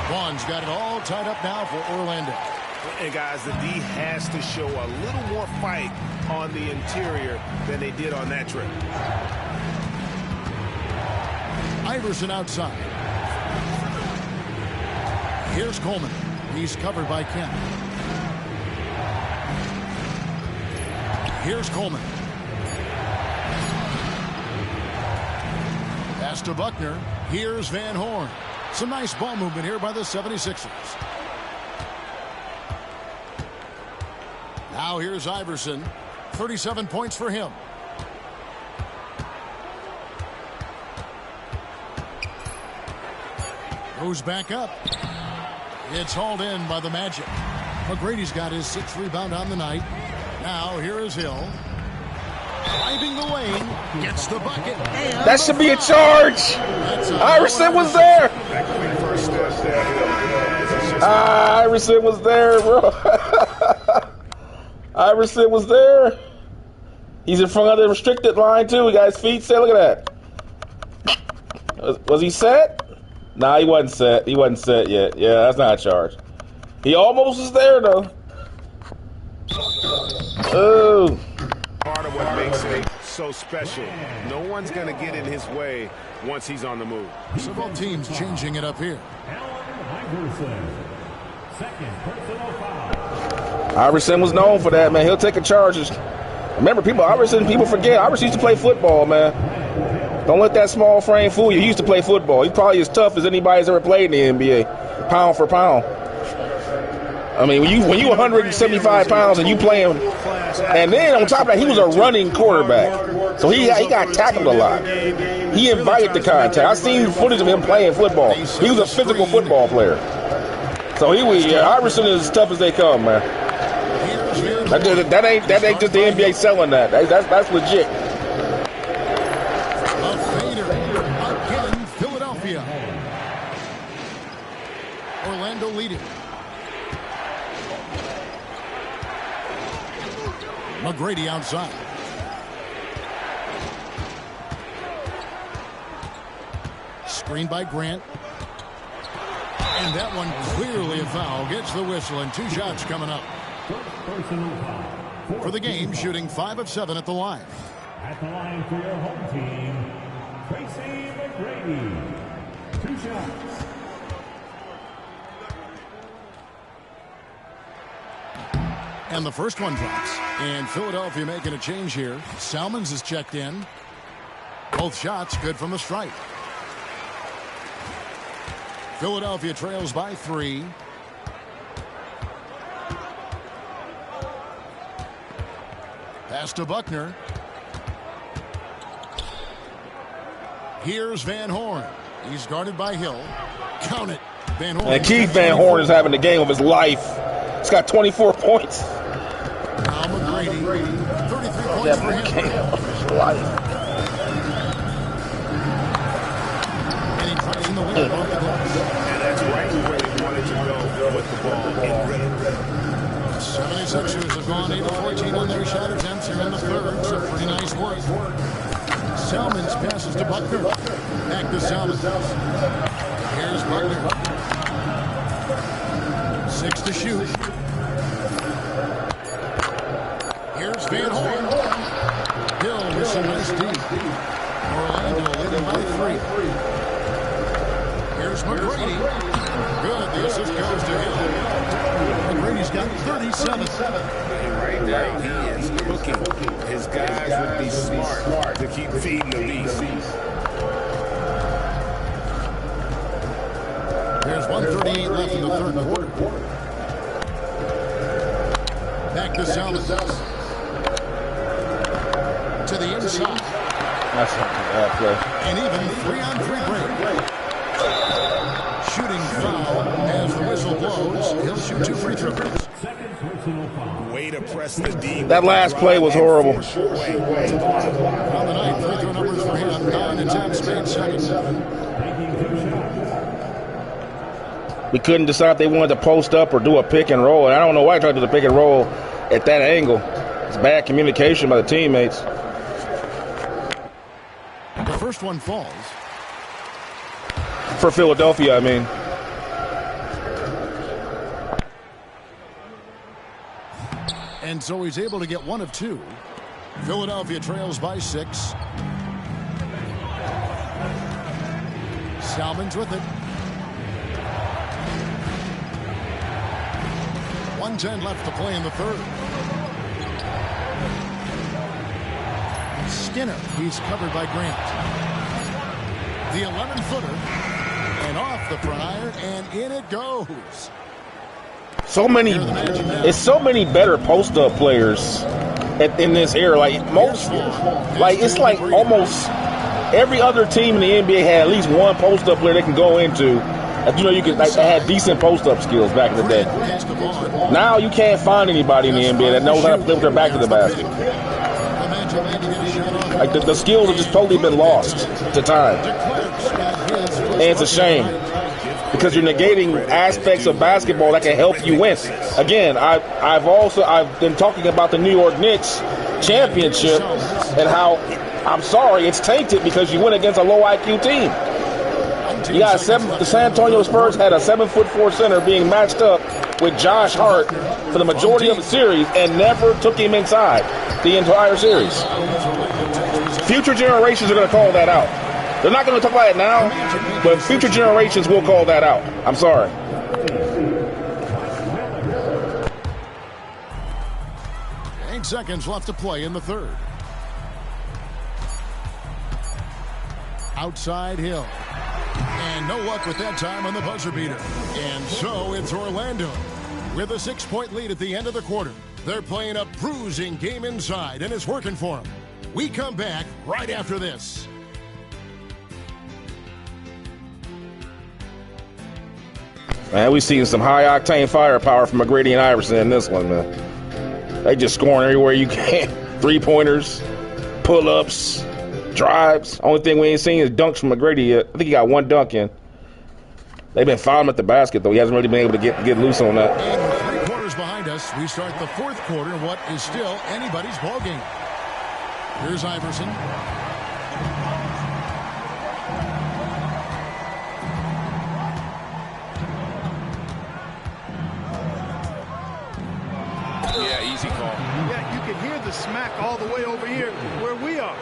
[SPEAKER 1] Vaughn's got it all tied up now for Orlando.
[SPEAKER 3] And guys, the D has to show a little more fight on the interior than they did on that trip.
[SPEAKER 1] Iverson outside. Here's Coleman. He's covered by Kemp. Here's Coleman. Pass to Buckner. Here's Van Horn. Some nice ball movement here by the 76ers. Now here's Iverson. 37 points for him. Goes back up. It's hauled in by the Magic. McGrady's got his 6th rebound on the night. Now here is Hill. Driving the lane. Gets the bucket.
[SPEAKER 6] That should be a charge. Iverson was there. Iverson was there, bro. Iverson was there. He's in front of the restricted line, too. He got his feet set. Look at that. Was he set? Nah, he wasn't set. He wasn't set yet. Yeah, that's not a charge. He almost was there, though. Oh.
[SPEAKER 3] Part of what makes it so special. No one's going to get in his way once he's on the move.
[SPEAKER 1] So both teams changing it up here.
[SPEAKER 6] Iverson was known for that, man. He'll take a charge. Remember, people forget. Iverson used to play football, man. Don't let that small frame fool you. He used to play football. He's probably as tough as anybody's ever played in the NBA, pound for pound. I mean, when you 175 pounds and you playing, and then on top of that, he was a running quarterback, so he got tackled a lot. He invited the contact. I seen footage of him playing football. He was a physical football player. So Iverson is as tough as they come, man. That ain't just the NBA selling that. That's legit.
[SPEAKER 1] A fader again, Philadelphia. Orlando leading. McGrady outside. Screened by Grant. And that one clearly a foul. Gets the whistle and 2 shots coming up. For the game, shooting 5 of 7 at the line.
[SPEAKER 4] At the line for your home team, Tracy McGrady. 2 shots.
[SPEAKER 1] And the first one drops. And Philadelphia making a change here. Salmons is checked in. Both shots good from the strike. Philadelphia trails by 3. Pass to Buckner. Here's Van Horn. He's guarded by Hill. Count it. Van Horn.
[SPEAKER 6] And Keith Van Horn is having the game of his life. He's got 24 points.
[SPEAKER 1] Now McGrady. 33 points for him.
[SPEAKER 6] Game of his life.
[SPEAKER 1] And he tries in the wing off the glass.
[SPEAKER 3] And that's right where they wanted to go with the ball.
[SPEAKER 1] Salmons passes to Buckner. Back to Salmons. Here's Buckner. 6 to shoot. Here's Van Horn. Hill with some nice deep. Orlando leading by 3. Here's McGrady. Good. The assist goes to Hill. McGrady's got 37.
[SPEAKER 3] Right now, he is cooking. His guys would be smart to keep feeding the beast.
[SPEAKER 1] There's 1:38 left in the third quarter. Back to Salmons. To the inside.
[SPEAKER 6] That's not a bad play.
[SPEAKER 1] And even 3-on-3 break. Shooting foul as the whistle blows. He'll shoot 2 free throws.
[SPEAKER 3] Way to press the D.
[SPEAKER 6] That last play was horrible.
[SPEAKER 1] On the night, free throw numbers for him: 9 attempts, made 7.
[SPEAKER 6] We couldn't decide if they wanted to post up or do a pick and roll. And I don't know why I tried to do the pick and roll at that angle. It's bad communication by the teammates.
[SPEAKER 1] The first one falls.
[SPEAKER 6] For Philadelphia, I mean.
[SPEAKER 1] And so he's able to get 1 of 2. Philadelphia trails by 6. Salmons with it. 1:10 left to play in the third. Skinner, he's covered by Grant. The 11-footer, and off the front iron, and in it goes.
[SPEAKER 6] So many, it's so many better post-up players in this era. Like most, like it's like almost every other team in the NBA had at least one post-up player they can go into. You know, you could like they had decent post-up skills back in the day. Now you can't find anybody in the NBA that knows how to play with their back to the basket. Like the skills have just totally been lost to time, and it's a shame. Because you're negating aspects of basketball that can help you win. Again, I've been talking about the New York Knicks championship and how I'm sorry it's tainted because you went against a low IQ team. You got the San Antonio Spurs had a 7'4" center being matched up with Josh Hart for the majority of the series and never took him inside the entire series. Future generations are going to call that out. They're not going to talk about it now, but future generations will call that out. I'm sorry.
[SPEAKER 1] Eight seconds left to play in the third. Outside Hill. And no luck with that time on the buzzer beater. And so it's Orlando with a 6-point lead at the end of the quarter. They're playing a bruising game inside, and it's working for them. We come back right after this.
[SPEAKER 6] Man, we've seen some high-octane firepower from McGrady and Iverson in this one, man. They just scoring everywhere you can. 3-pointers, pull-ups, drives. Only thing we ain't seen is dunks from McGrady yet. I think he got 1 dunk in. They've been fouling him at the basket, though. He hasn't really been able to get loose on that.
[SPEAKER 1] And with 3 quarters behind us, we start the fourth quarter in what is still anybody's ballgame. Here's Iverson.
[SPEAKER 3] Yeah, easy call.
[SPEAKER 2] Yeah, you can hear the smack all the way over here where we are.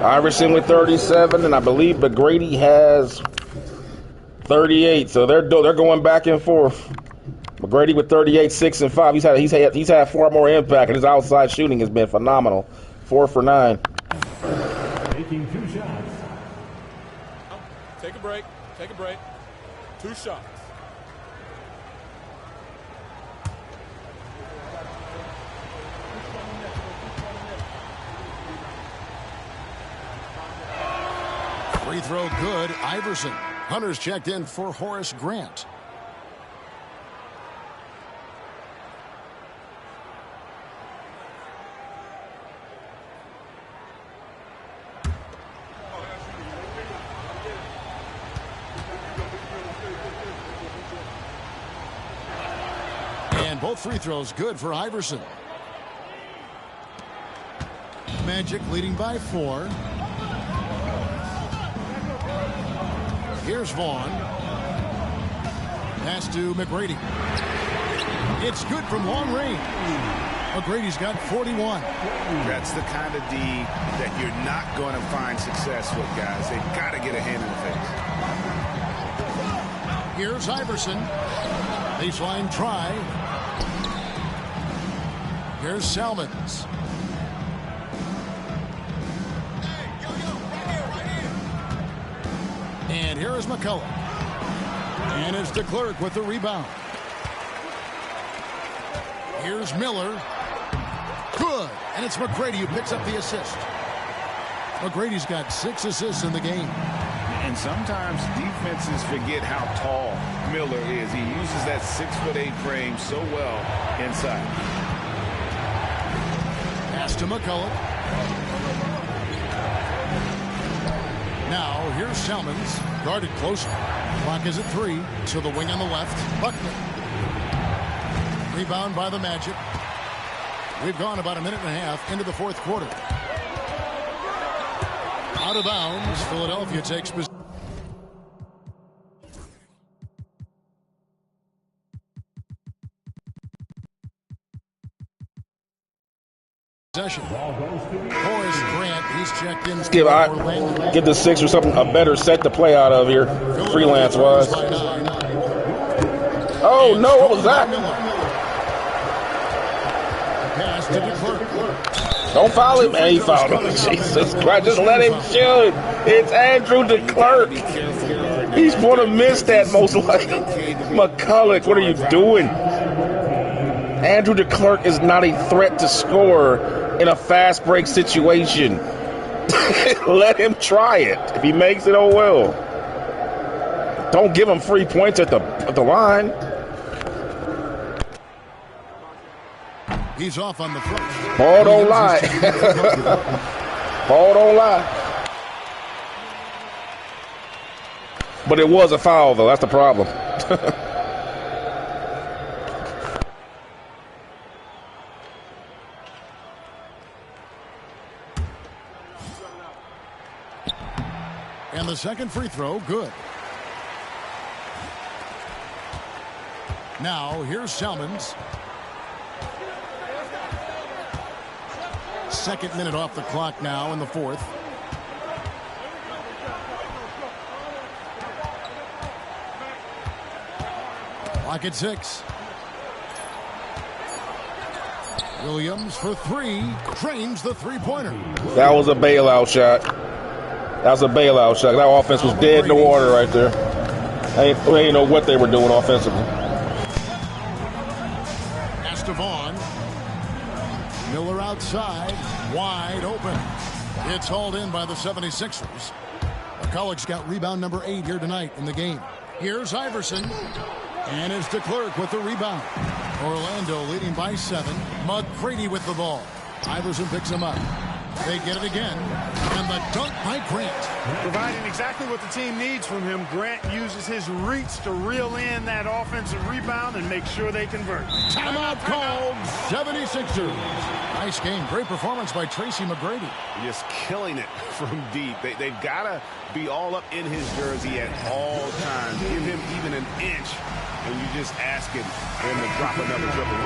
[SPEAKER 6] Iverson with 37, and I believe McGrady has 38. So they're going back and forth. McGrady with 38, 6 and 5. He's had 4 more impact, and his outside shooting has been phenomenal. 4 for 9.
[SPEAKER 4] Taking 2 shots.
[SPEAKER 5] Take a break. Take a break. 2 shots.
[SPEAKER 1] Free throw good. Iverson. Hunter's checked in for Horace Grant. Both free throws good for Iverson. Magic leading by 4. Here's Vaughn. Pass to McGrady. It's good from long range. McGrady's got 41.
[SPEAKER 3] That's the kind of D that you're not going to find success with, guys. They've got to get a hand in the face.
[SPEAKER 1] Here's Iverson. Baseline try. Here's Salmons. And here is McCullough. And it's DeClerc with the rebound. Here's Miller. Good. And it's McGrady who picks up the assist. McGrady's got 6 assists in the game.
[SPEAKER 3] And sometimes defenses forget how tall Miller is. He uses that 6'8" frame so well inside.
[SPEAKER 1] Pass to McCullough. Now here's Salmons, guarded closely. Clock is at 3. To the wing on the left. Buckner. Rebound by the Magic. We've gone about a minute and a half into the fourth quarter. Out of bounds. Philadelphia takes possession. Horace Grant, he's checked in.
[SPEAKER 6] Give the Sixers something, a better set to play out of here, freelance wise. Oh no, what was that?
[SPEAKER 1] Pass to DeClerc.
[SPEAKER 6] Don't foul him, man. He fouled him. Jesus Christ, just let him shoot. It's Andrew DeClerc. He's going to miss that most likely. McCullough, what are you doing? Andrew DeClerc is not a threat to score in a fast break situation. Let him try it. If he makes it, oh well. Don't give him free points at the line.
[SPEAKER 1] He's off on the front.
[SPEAKER 6] Ball don't lie. Ball don't lie. But it was a foul, though. That's the problem.
[SPEAKER 1] And the second free throw, good. Now, here's Salmons. Second minute off the clock now in the fourth. Clock at 6. Williams for 3. Drains the three-pointer.
[SPEAKER 6] That was a bailout shot. That was a bailout shot. That offense was dead in the water right there. I ain't know what they were doing offensively.
[SPEAKER 1] Pass to Vaughn. Miller outside, wide open. It's hauled in by the 76ers. McCullough's got rebound number 8 here tonight in the game. Here's Iverson. And it's DeClerc with the rebound. Orlando leading by 7. McGrady with the ball. Iverson picks him up. They get it again. And the dunk by Grant.
[SPEAKER 2] Providing exactly what the team needs from him. Grant uses his reach to reel in that offensive rebound and make sure they convert.
[SPEAKER 1] Timeout called. 76ers. Nice game. Great performance by Tracy McGrady.
[SPEAKER 3] Just killing it from deep. They've got to be all up in his jersey at all times. Give him even an inch, and you just ask him to drop another triple.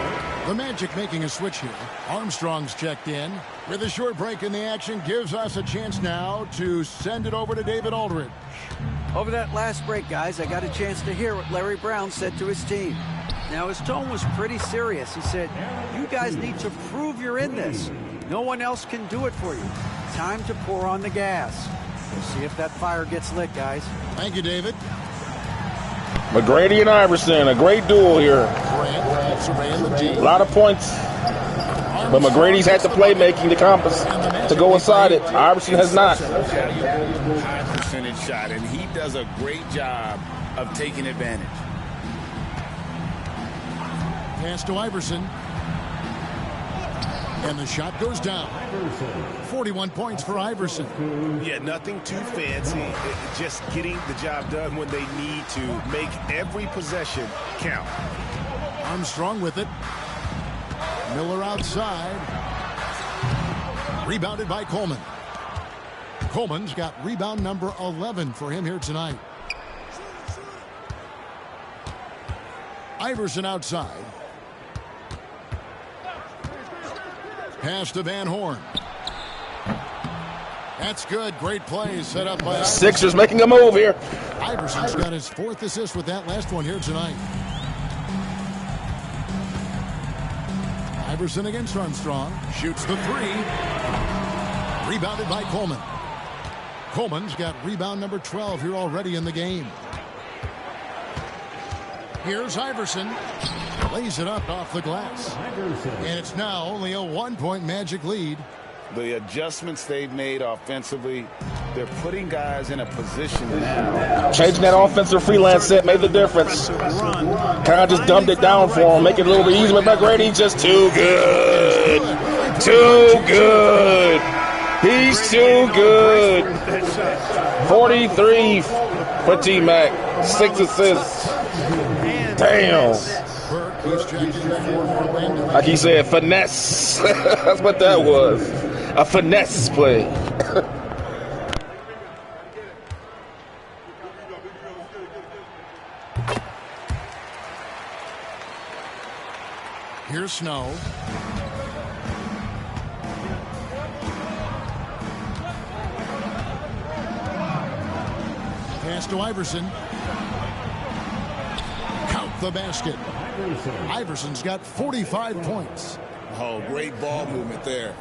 [SPEAKER 1] The Magic making a switch here. Armstrong's checked in. With a short break in the action, gives us a chance now to send it over to David Aldridge.
[SPEAKER 8] Over that last break, guys, I got a chance to hear what Larry Brown said to his team. Now, his tone was pretty serious. He said, you guys need to prove you're in this. No one else can do it for you. Time to pour on the gas. We'll see if that fire gets lit, guys.
[SPEAKER 1] Thank you, David.
[SPEAKER 6] McGrady and Iverson, a great duel here. A lot of points. But McGrady's had the playmaking to compass to go inside it. Iverson has not.
[SPEAKER 3] High percentage shot, and he does a great job of taking advantage.
[SPEAKER 1] Pass to Iverson. And the shot goes down. 41 points for Iverson.
[SPEAKER 3] Yeah, nothing too fancy. Just getting the job done when they need to. Make every possession count.
[SPEAKER 1] Armstrong with it. Miller outside. Rebounded by Coleman. Coleman's got rebound number 11 for him here tonight. Iverson outside. Pass to Van Horn. That's good. Great play set up by Iverson.
[SPEAKER 6] Sixers making a move here.
[SPEAKER 1] Iverson's got his 4th assist with that last one here tonight. Iverson against Armstrong. Shoots the 3. Rebounded by Coleman. Coleman's got rebound number 12 here already in the game. Here's Iverson. Lays it up off the glass. And it's now only a 1-point Magic lead.
[SPEAKER 3] The adjustments they've made offensively, they're putting guys in a position now.
[SPEAKER 6] Changing that offensive freelance set made the difference. Kind of just dumbed it down for him, make it a little bit easier. But McGrady just too good. Too good. He's too good. 43 for T-Mac. 6 assists. Damn. Like he said, finesse. That's what that was. A finesse play.
[SPEAKER 1] Here's Snow. Pass to Iverson. Count the basket. Iverson's got 45 points.
[SPEAKER 3] Oh, great ball movement there.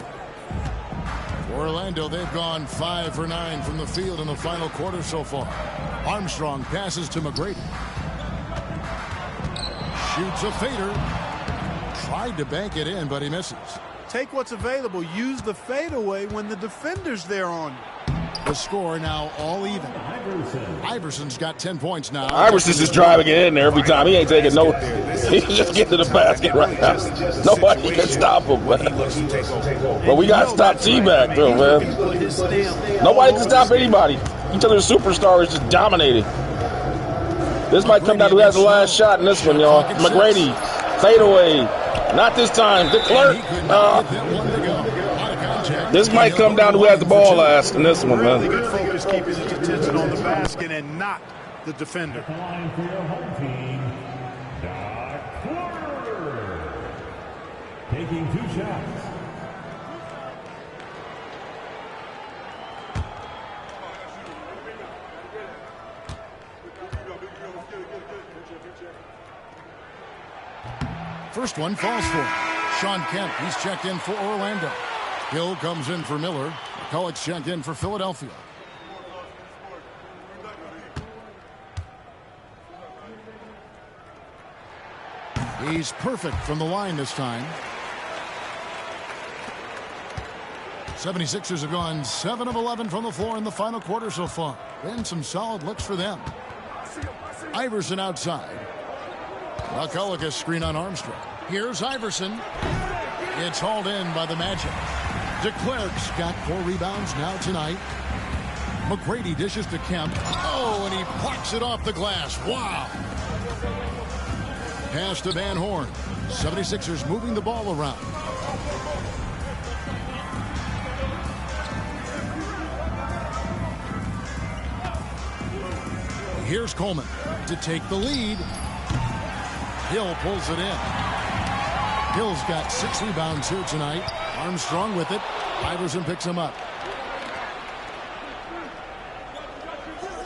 [SPEAKER 1] For Orlando, they've gone 5 for 9 from the field in the final quarter so far. Armstrong passes to McGrady. Shoots a fader. Tried to bank it in, but he misses.
[SPEAKER 2] Take what's available. Use the fadeaway when the defender's there on you.
[SPEAKER 1] The score now all even. Iverson's got 10 points now.
[SPEAKER 6] Iverson's just driving it in there every time. He ain't taking no. He's just getting to the basket right now. Nobody can stop him, man. But we got to stop T-Mac, though, man. Nobody can stop anybody. Each other's superstar is just dominating. This might come down to who has the last shot in this one, y'all. McGrady, fadeaway. Not this time. De Klerk. This might come down to who has the ball last in this one, man.
[SPEAKER 2] Really good focus keeping his attention on the basket and not the defender.
[SPEAKER 4] Line for your home team, Klerk. Taking 2 shots.
[SPEAKER 1] First one falls for him. Sean Kemp, he's checked in for Orlando. Hill comes in for Miller. McCulloch's checked in for Philadelphia. He's perfect from the line this time. 76ers have gone 7 of 11 from the floor in the final quarter so far. Been some solid looks for them. Iverson outside. McCulloch has screen on Armstrong. Here's Iverson. It's hauled in by the Magic. De Klerk's got 4 rebounds now tonight. McGrady dishes to Kemp. Oh, and he plucks it off the glass. Wow. Pass to Van Horn. 76ers moving the ball around. Here's Coleman to take the lead. Hill pulls it in. Hill's got 6 rebounds here tonight. Armstrong with it. Iverson picks him up.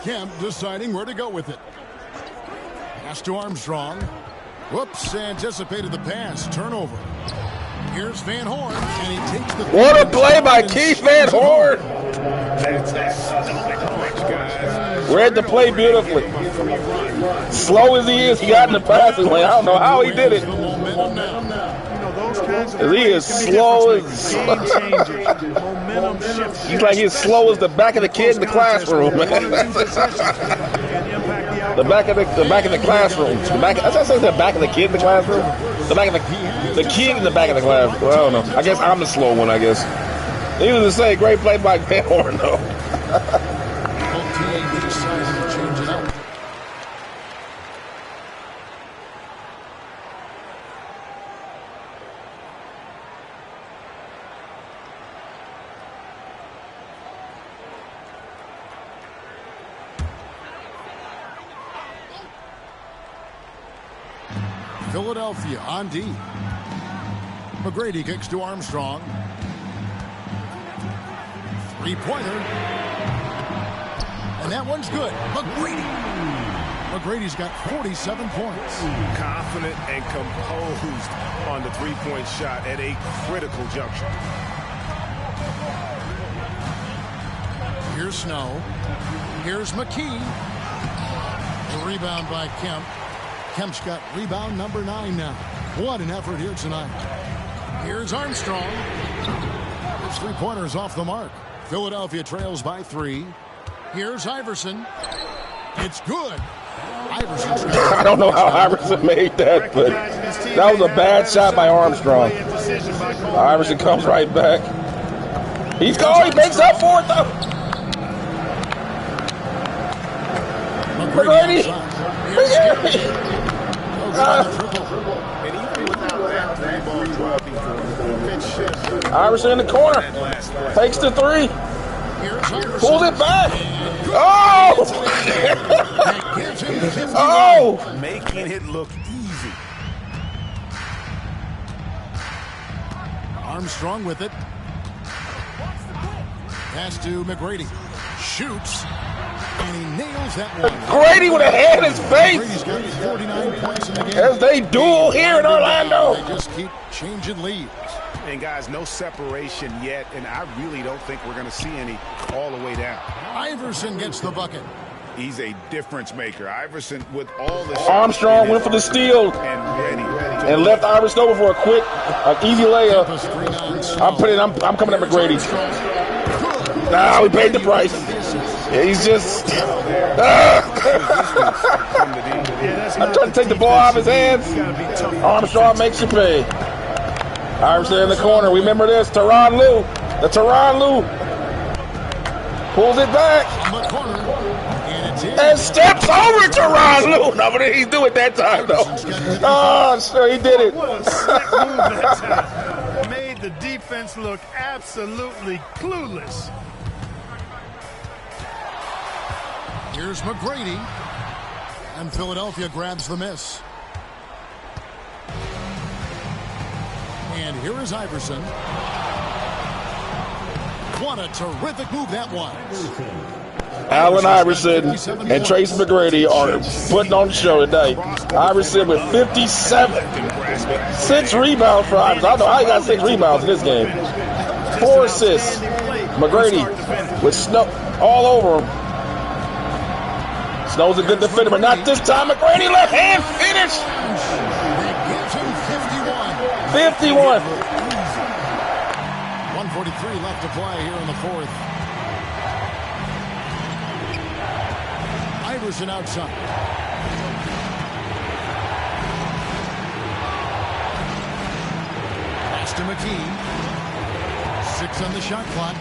[SPEAKER 1] Kemp deciding where to go with it. Pass to Armstrong. Whoops, anticipated the pass. Turnover. Here's Van Horn, and he takes the...
[SPEAKER 6] What a play by Keith Van Horn! Read the play beautifully. Slow as he is, he got in the passing lane. I don't know how he did it. He is slow as... He's like he's slow as the back of the kid in the classroom, man. the back of the classroom. I said the back of the kid in the classroom. The back of the kid in the back of the classroom. Well, I don't know. I guess I'm the slow one. I guess. Needless to say, great play by Van Horn, though.
[SPEAKER 1] Philadelphia on D. McGrady kicks to Armstrong. Three-pointer. And that one's good. McGrady's got 47 points.
[SPEAKER 3] Confident and composed on the three-point shot at a critical juncture.
[SPEAKER 1] Here's Snow. Here's McKee. The rebound by Kemp. Kemp's got rebound number 9 now. What an effort here tonight. Here's Armstrong. His three-pointer's off the mark. Philadelphia trails by 3. Here's Iverson. It's good.
[SPEAKER 6] I don't know how Iverson made that, but that was a bad shot by Armstrong. Iverson comes right back. He's going. He makes up for it, though. McGrady. Iverson in the corner. Takes the 3. Pulls it back. Oh! Oh!
[SPEAKER 3] Making it look easy.
[SPEAKER 1] Armstrong with it. Pass to McGrady. Shoots. And he nails that one.
[SPEAKER 6] McGrady would have had his face.
[SPEAKER 1] McGrady's got 49 points in the game.
[SPEAKER 6] As they duel here in Orlando.
[SPEAKER 1] They just keep changing leads.
[SPEAKER 3] And guys, no separation yet, and I really don't think we're going to see any all the way down.
[SPEAKER 1] Iverson gets the bucket.
[SPEAKER 3] He's a difference maker. Iverson with all the
[SPEAKER 6] Armstrong went for the steal and left Iverson over for a quick, easy layup. I'm coming at McGrady. Nah, we paid the price. Yeah, he's just. I'm trying to take the ball out of his hands. Armstrong makes you pay. Iverson in the corner. Remember this, Tyronn Lue. The Tyronn Lue pulls it back and steps over Tyronn Lue. No, but he do it that time though. Oh, sure he did it.
[SPEAKER 2] What a slick move that time. Made the defense look absolutely clueless.
[SPEAKER 1] Here's McGrady, and Philadelphia grabs the miss. And here is Iverson. What a terrific move that was.
[SPEAKER 6] Allen Iverson and Tracy McGrady are putting on the show today. Iverson with 57. 6 rebounds for Iverson. I don't know how he got 6 rebounds in this game. 4 assists. McGrady with Snow all over him. Snow's a good defender, but not this time. McGrady left hand finish. 51.
[SPEAKER 1] 1:43 left to play here in the fourth. Iverson outside. Pass to McKee. 6 on the shot clock.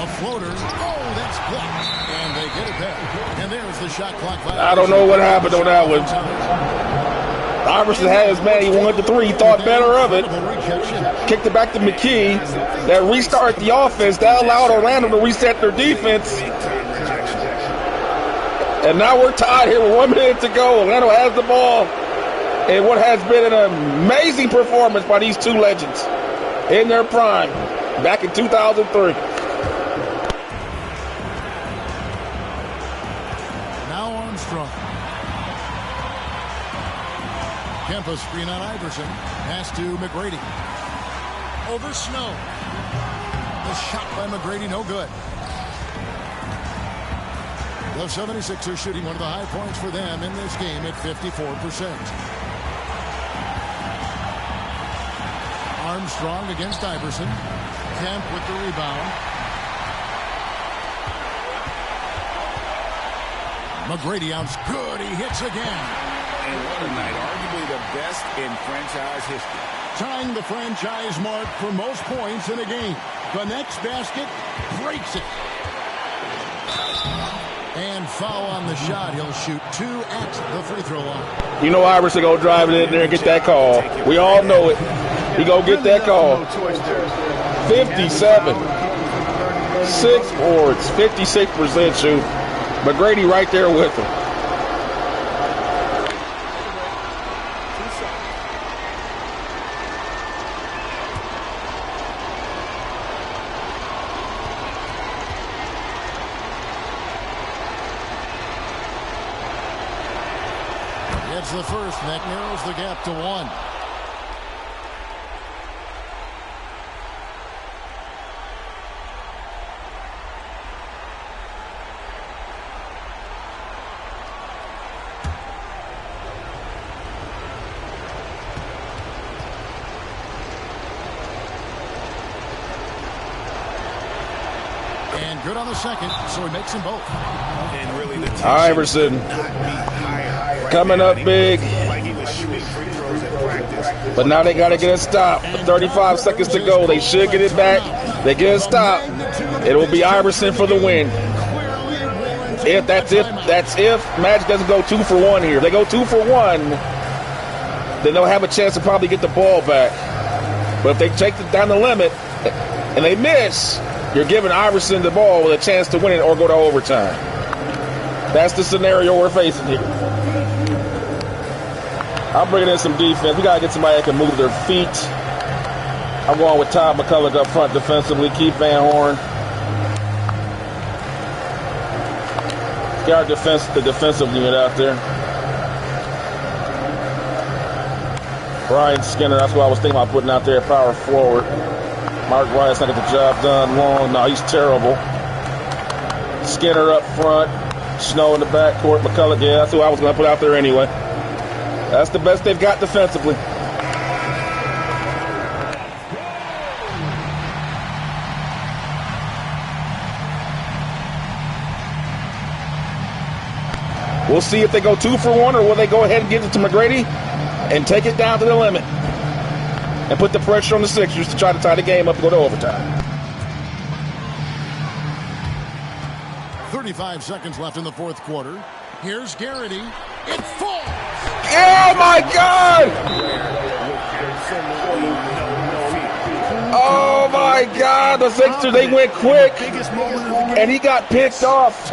[SPEAKER 1] A floater. Oh, that's blocked. And they get it back. And there's the shot clock.
[SPEAKER 6] I don't know what happened on that one. Iverson had his man. He wanted the 3. He thought better of it. Kicked it back to McKee. That restarted the offense. That allowed Orlando to reset their defense. And now we're tied here with 1 minute to go. Orlando has the ball. And what has been an amazing performance by these 2 legends in their prime back in 2003.
[SPEAKER 1] Now Armstrong. Kempa screen on Iverson. Pass to McGrady. Over Snow. The shot by McGrady, no good. The 76ers shooting one of the high points for them in this game at 54%. Armstrong against Iverson. Kemp with the rebound. McGrady outs good. He hits again.
[SPEAKER 3] And what a night. Arguably the best in franchise history.
[SPEAKER 1] Tying the franchise mark for most points in a game. The next basket breaks it. And foul on the shot. He'll shoot 2 at the free throw line.
[SPEAKER 6] You know Iverson gonna drive it in there and get that call. We all know it. He gonna get that call. 57. 6 boards. 56% shoot. McGrady right there with him.
[SPEAKER 1] the first. That narrows the gap to 1. And good on the second, so he makes them both.
[SPEAKER 3] And really the
[SPEAKER 6] Iverson coming up big.
[SPEAKER 3] Like he was shooting free throws at practice.
[SPEAKER 6] But now they got to get a stop. With 35 seconds to go. They should get it back. They get a stop. It will be Iverson for the win. If Magic doesn't go 2 for 1 here. If they go 2 for 1, then they'll have a chance to probably get the ball back. But if they take it down the limit and they miss, you're giving Iverson the ball with a chance to win it or go to overtime. That's the scenario we're facing here. I'm bringing in some defense. We got to get somebody that can move their feet. I'm going with Todd McCullough up front defensively. Keith Van Horn. Get the defensive unit out there. Brian Skinner, that's what I was thinking about putting out there at power forward. Mark Wyatt's not got the job done. Long, no, he's terrible. Skinner up front. Snow in the backcourt. McCullough, yeah, that's who I was going to put out there anyway. That's the best they've got defensively. We'll see if they go 2 for 1 or will they go ahead and give it to McGrady and take it down to the limit and put the pressure on the Sixers to try to tie the game up and go to overtime.
[SPEAKER 1] 35 seconds left in the fourth quarter. Here's Garrity. It falls.
[SPEAKER 6] Oh, my God! Oh, my God. The Sixers, they went quick. And he got picked off.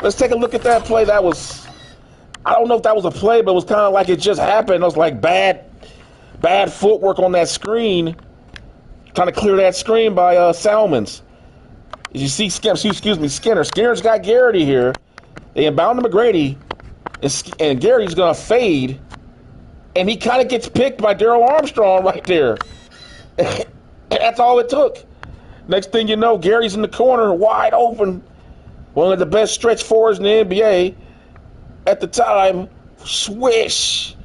[SPEAKER 6] Let's take a look at that play. That was, I don't know if that was a play, but it was kind of like it just happened. It was like bad footwork on that screen. Trying to clear that screen by Salmons. You see, Skinner. Skinner's got Garrity here. They inbound to McGrady, and Garrity's going to fade, and he kind of gets picked by Darrell Armstrong right there. That's all it took. Next thing you know, Gary's in the corner, wide open. One of the best stretch forwards in the NBA at the time. Swish.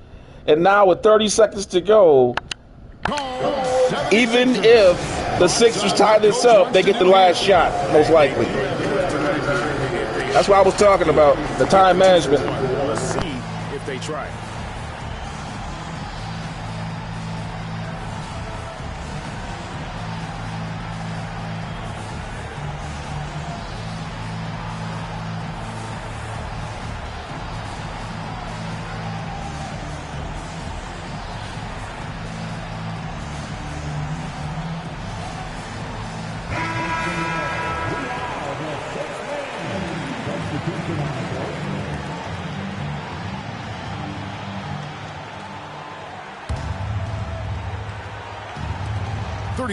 [SPEAKER 6] And now with 30 seconds to go, even if the Sixers tie this up, they get the last shot, most likely. That's what I was talking about, the time management.
[SPEAKER 3] Let's see if they try.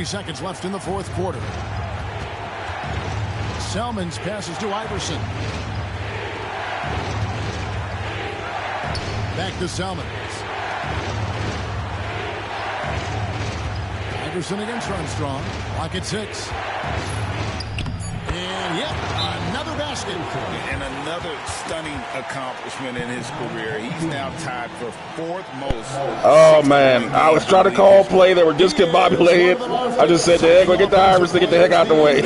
[SPEAKER 1] Seconds left in the fourth quarter. Salmons passes to Iverson. Back to Salmons. Iverson against Armstrong. Clock at 6. And yep, another basket.
[SPEAKER 3] And another stunning accomplishment in his career. He's now tied for 4th most.
[SPEAKER 6] Oh, man. I was trying to call play. They were discombobulated. I just said, go get the Iverson, get the heck out the way.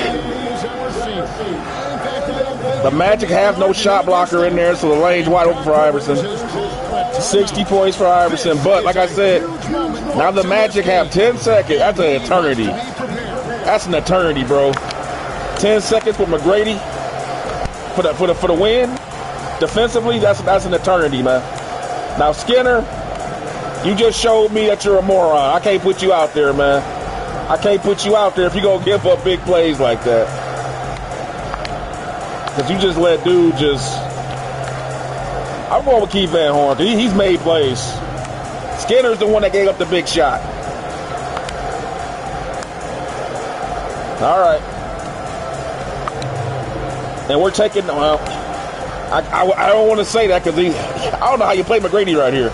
[SPEAKER 6] The Magic have no shot blocker in there, so the lane's wide open for Iverson. 60 points for Iverson. But, like I said, now the Magic have 10 seconds. That's an eternity. That's an eternity, bro. 10 seconds with McGrady for the win. Defensively, that's an eternity, man. Now, Skinner, you just showed me that you're a moron. I can't put you out there, man. I can't put you out there if you're going to give up big plays like that. Because you just let dude just... I'm going with Keith Van Horn. He's made plays. Skinner's the one that gave up the big shot. All right. And we're taking, well, I don't want to say that because I don't know how you play McGrady right here.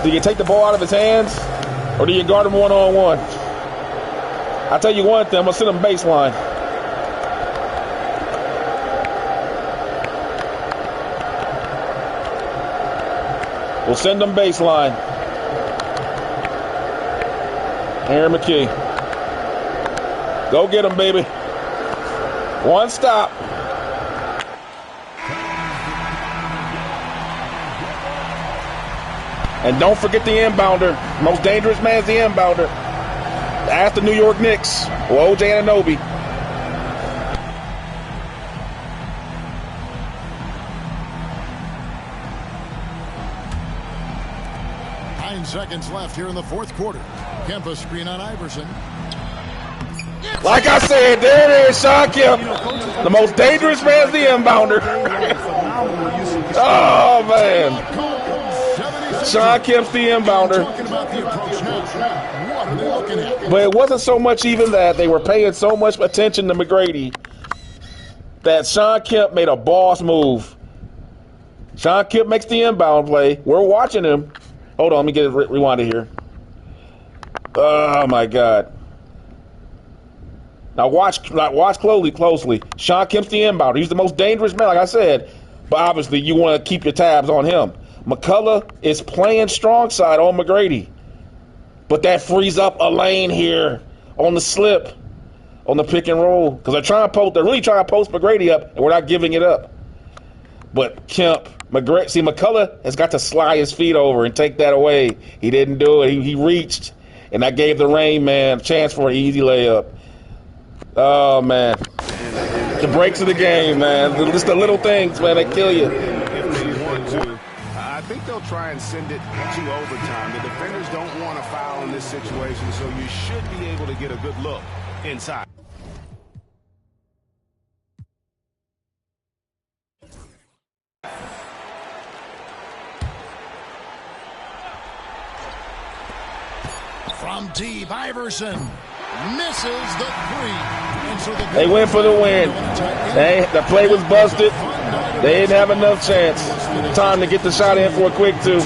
[SPEAKER 6] Do you take the ball out of his hands, or do you guard him one-on-one? I'll tell you one thing, I'm going to send him baseline. We'll send him baseline. Aaron McKee. Go get him, baby. One stop. And don't forget the inbounder. Most dangerous man is the inbounder. Ask the New York Knicks or O.J. Anunoby.
[SPEAKER 1] 9 seconds left here in the fourth quarter. Kemp screen on Iverson.
[SPEAKER 6] Like I said, there it is, Sean Kemp. The most dangerous man is the inbounder. Oh, man. Sean Kemp's the inbounder. But it wasn't so much even that. They were paying so much attention to McGrady that Sean Kemp made a boss move. Sean Kemp makes the inbound play. We're watching him. Hold on, let me get it rewinded here. Oh, my God. Now watch closely. Sean Kemp's the inbounder. He's the most dangerous man, like I said. But obviously, you want to keep your tabs on him. McCullough is playing strong side on McGrady. But that frees up a lane here on the slip, on the pick and roll. Because they're really trying to post McGrady up, and we're not giving it up. But Kemp, McCullough has got to slide his feet over and take that away. He didn't do it. He reached, and that gave the Rain Man a chance for an easy layup. Oh, man. The breaks of the game, man. Just the little things, man, they kill you.
[SPEAKER 3] If they want to, I think they'll try and send it to overtime. The defenders don't want to foul in this situation, so you should be able to get a good look inside.
[SPEAKER 1] From deep, Iverson misses the three. And so
[SPEAKER 6] they went for the win. The play was busted. They didn't have enough chance. Time to get the shot in for a quick two.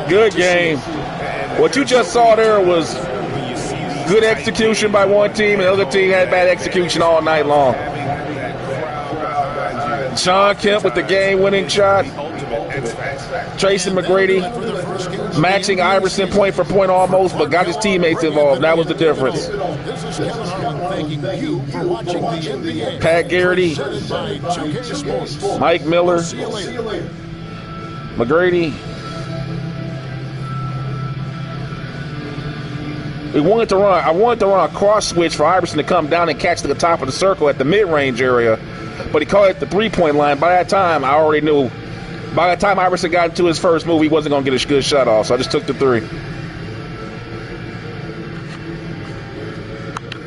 [SPEAKER 6] Good game. What you just saw there was good execution by one team, and the other team had bad execution all night long. Sean Kemp with the game-winning shot. Tracy McGrady matching Iverson point for point almost, but got his teammates involved. That was the difference. Pat Garrity, Mike Miller, McGrady. I wanted to run a cross switch for Iverson to come down and catch to the top of the circle at the mid-range area, but he caught it at the three-point line. By that time, I already knew. By the time Iverson got into his first move, he wasn't going to get a good shot off, so I just took the three.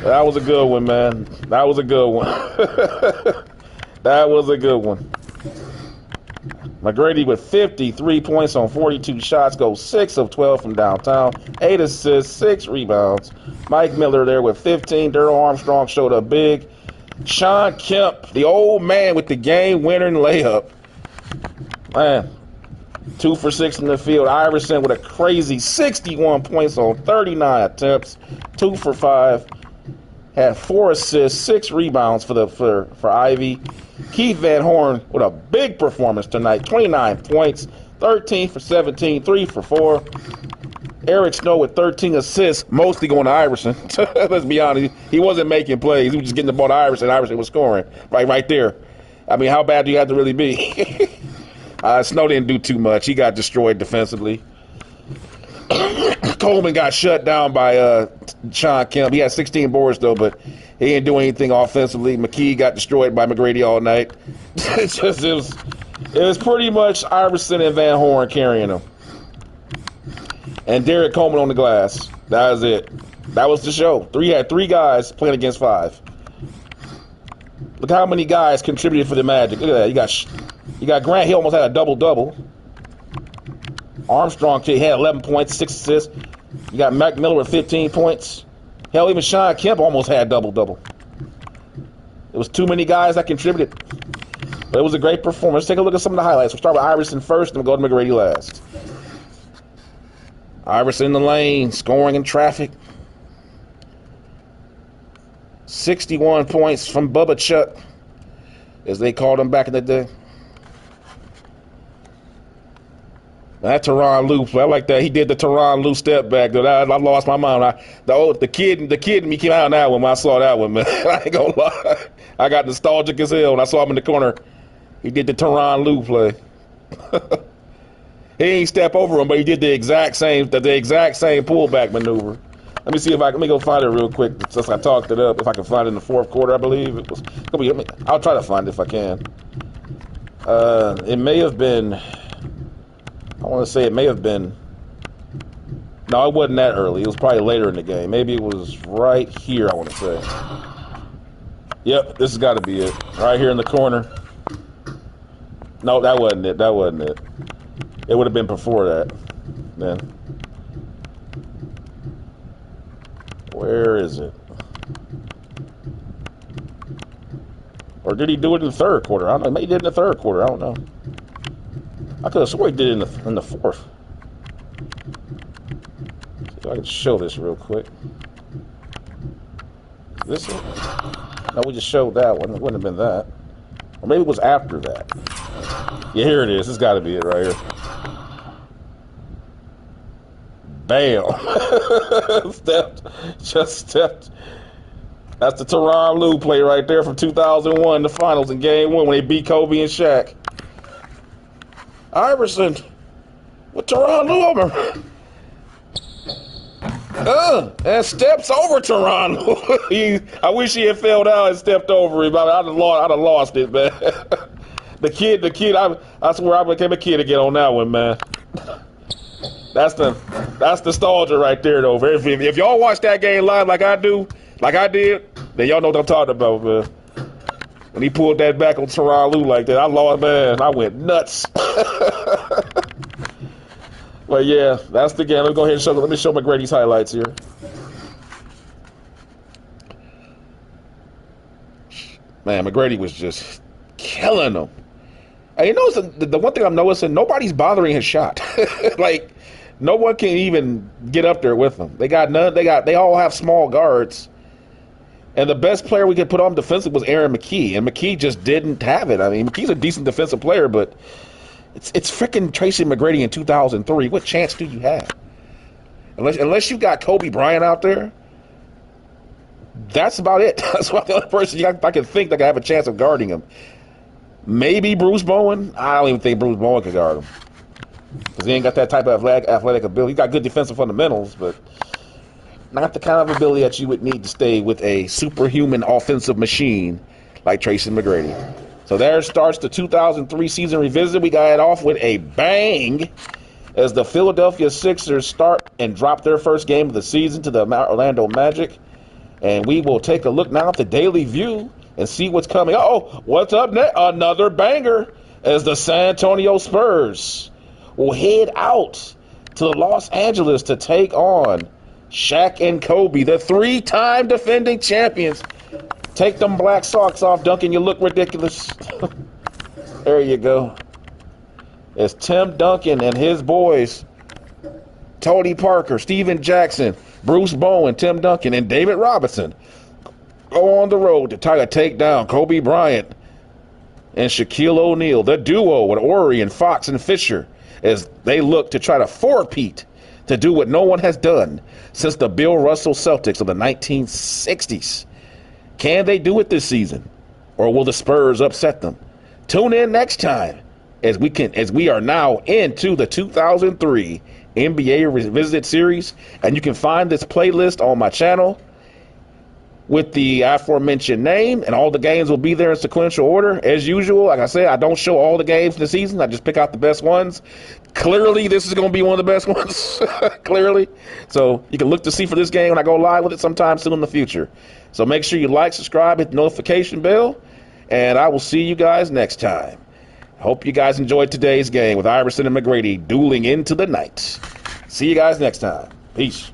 [SPEAKER 6] That was a good one, man. That was a good one. That was a good one. McGrady with 53 points on 42 shots, goes 6 of 12 from downtown, 8 assists, 6 rebounds. Mike Miller there with 15. Darrell Armstrong showed up big. Sean Kemp, the old man with the game-winning layup. Man, 2 for 6 in the field. Iverson with a crazy 61 points on 39 attempts, 2 for 5. Had 4 assists, 6 rebounds for Ivy. Keith Van Horn with a big performance tonight, 29 points, 13 for 17, 3 for 4. Eric Snow with 13 assists, mostly going to Iverson. Let's be honest, he wasn't making plays. He was just getting the ball to Iverson. Iverson was scoring right there. I mean, how bad do you have to really be? Snow didn't do too much. He got destroyed defensively. Coleman got shut down by Sean Kemp. He had 16 boards, though, but he didn't do anything offensively. McKee got destroyed by McGrady all night. It was pretty much Iverson and Van Horn carrying them. And Derek Coleman on the glass. That was it. That was the show. Had 3 guys playing against 5. Look how many guys contributed for the Magic. Look at that. You got Grant Hill almost had a double-double. Armstrong had 11 points, 6 assists. You got Mike Miller with 15 points. Hell, even Sean Kemp almost had double-double. It was too many guys that contributed. But it was a great performance. Let's take a look at some of the highlights. We'll start with Iverson first, and we'll go to McGrady last. Iverson in the lane, scoring in traffic. 61 points from Bubba Chuck, as they called him back in the day. That Teron Lue, I like that. He did the Teron Lue step back. I lost my mind. The kid in me came out on that one when I saw that one, man. I ain't gonna lie. I got nostalgic as hell when I saw him in the corner. He did the Teron Lue play. He ain't step over him, but he did the exact same pullback maneuver. Let me go find it real quick since I talked it up. If I can find it in the fourth quarter, I believe it was. I'll try to find it if I can. It may have been. I want to say it may have been. No, it wasn't that early. It was probably later in the game. Maybe it was right here, I want to say. Yep, this has got to be it. Right here in the corner. No, that wasn't it. That wasn't it. It would have been before that. Then. Where is it? Or did he do it in the third quarter? I don't know. Maybe he did it in the third quarter. I don't know. I could have swore he did it in the fourth. See if I can show this real quick. Is this it? No, we just showed that one. It wouldn't have been that. Or maybe it was after that. Yeah, here it is. It's got to be it right here. Bam. stepped. That's the Teron Lue play right there from 2001, the finals in Game 1 when they beat Kobe and Shaq. Iverson with Teron Lue over. And steps over Teron Lue. I wish he had fell down and stepped over him. I'd have lost it, man. The kid, I swear I became a kid again on that one, man. That's nostalgia right there, though. If y'all watch that game live like I did, then y'all know what I'm talking about, man. When he pulled that back on Teron Lue like that, I went nuts. But yeah, that's the game. Let me show McGrady's highlights here. Man, McGrady was just killing them. And you notice the one thing I'm noticing, nobody's bothering his shot. Like, no one can even get up there with him. They got none. They all have small guards. And the best player we could put on defensive was Aaron McKee, and McKee just didn't have it. I mean, McKee's a decent defensive player, but it's freaking Tracy McGrady in 2003. What chance do you have? Unless you got Kobe Bryant out there, that's about it. That's about the only person I can think that can have a chance of guarding him. Maybe Bruce Bowen. I don't even think Bruce Bowen could guard him because he ain't got that type of athletic ability. He got good defensive fundamentals, but not the kind of ability that you would need to stay with a superhuman offensive machine like Tracy McGrady. So there starts the 2003 season revisit. We got it off with a bang as the Philadelphia Sixers start and drop their first game of the season to the Orlando Magic. And we will take a look now at the Daily View and see what's coming. Oh, what's up next? Another banger as the San Antonio Spurs will head out to Los Angeles to take on Shaq and Kobe, the three-time defending champions. Take them black socks off, Duncan. You look ridiculous. There you go. It's Tim Duncan and his boys, Tony Parker, Steven Jackson, Bruce Bowen, Tim Duncan, and David Robinson go on the road to try to take down Kobe Bryant and Shaquille O'Neal, the duo with Horry and Fox and Fisher, as they look to try to four-peat to do what no one has done since the Bill Russell Celtics of the 1960s. Can they do it this season, or will the Spurs upset them? Tune in next time as we are now into the 2003 NBA Revisited series, and you can find this playlist on my channel with the aforementioned name, and all the games will be there in sequential order. As usual, like I said, I don't show all the games this season. I just pick out the best ones. Clearly, this is going to be one of the best ones. Clearly. So you can look to see for this game when I go live with it sometime soon in the future. So make sure you like, subscribe, hit the notification bell, and I will see you guys next time. Hope you guys enjoyed today's game with Iverson and McGrady dueling into the night. See you guys next time. Peace.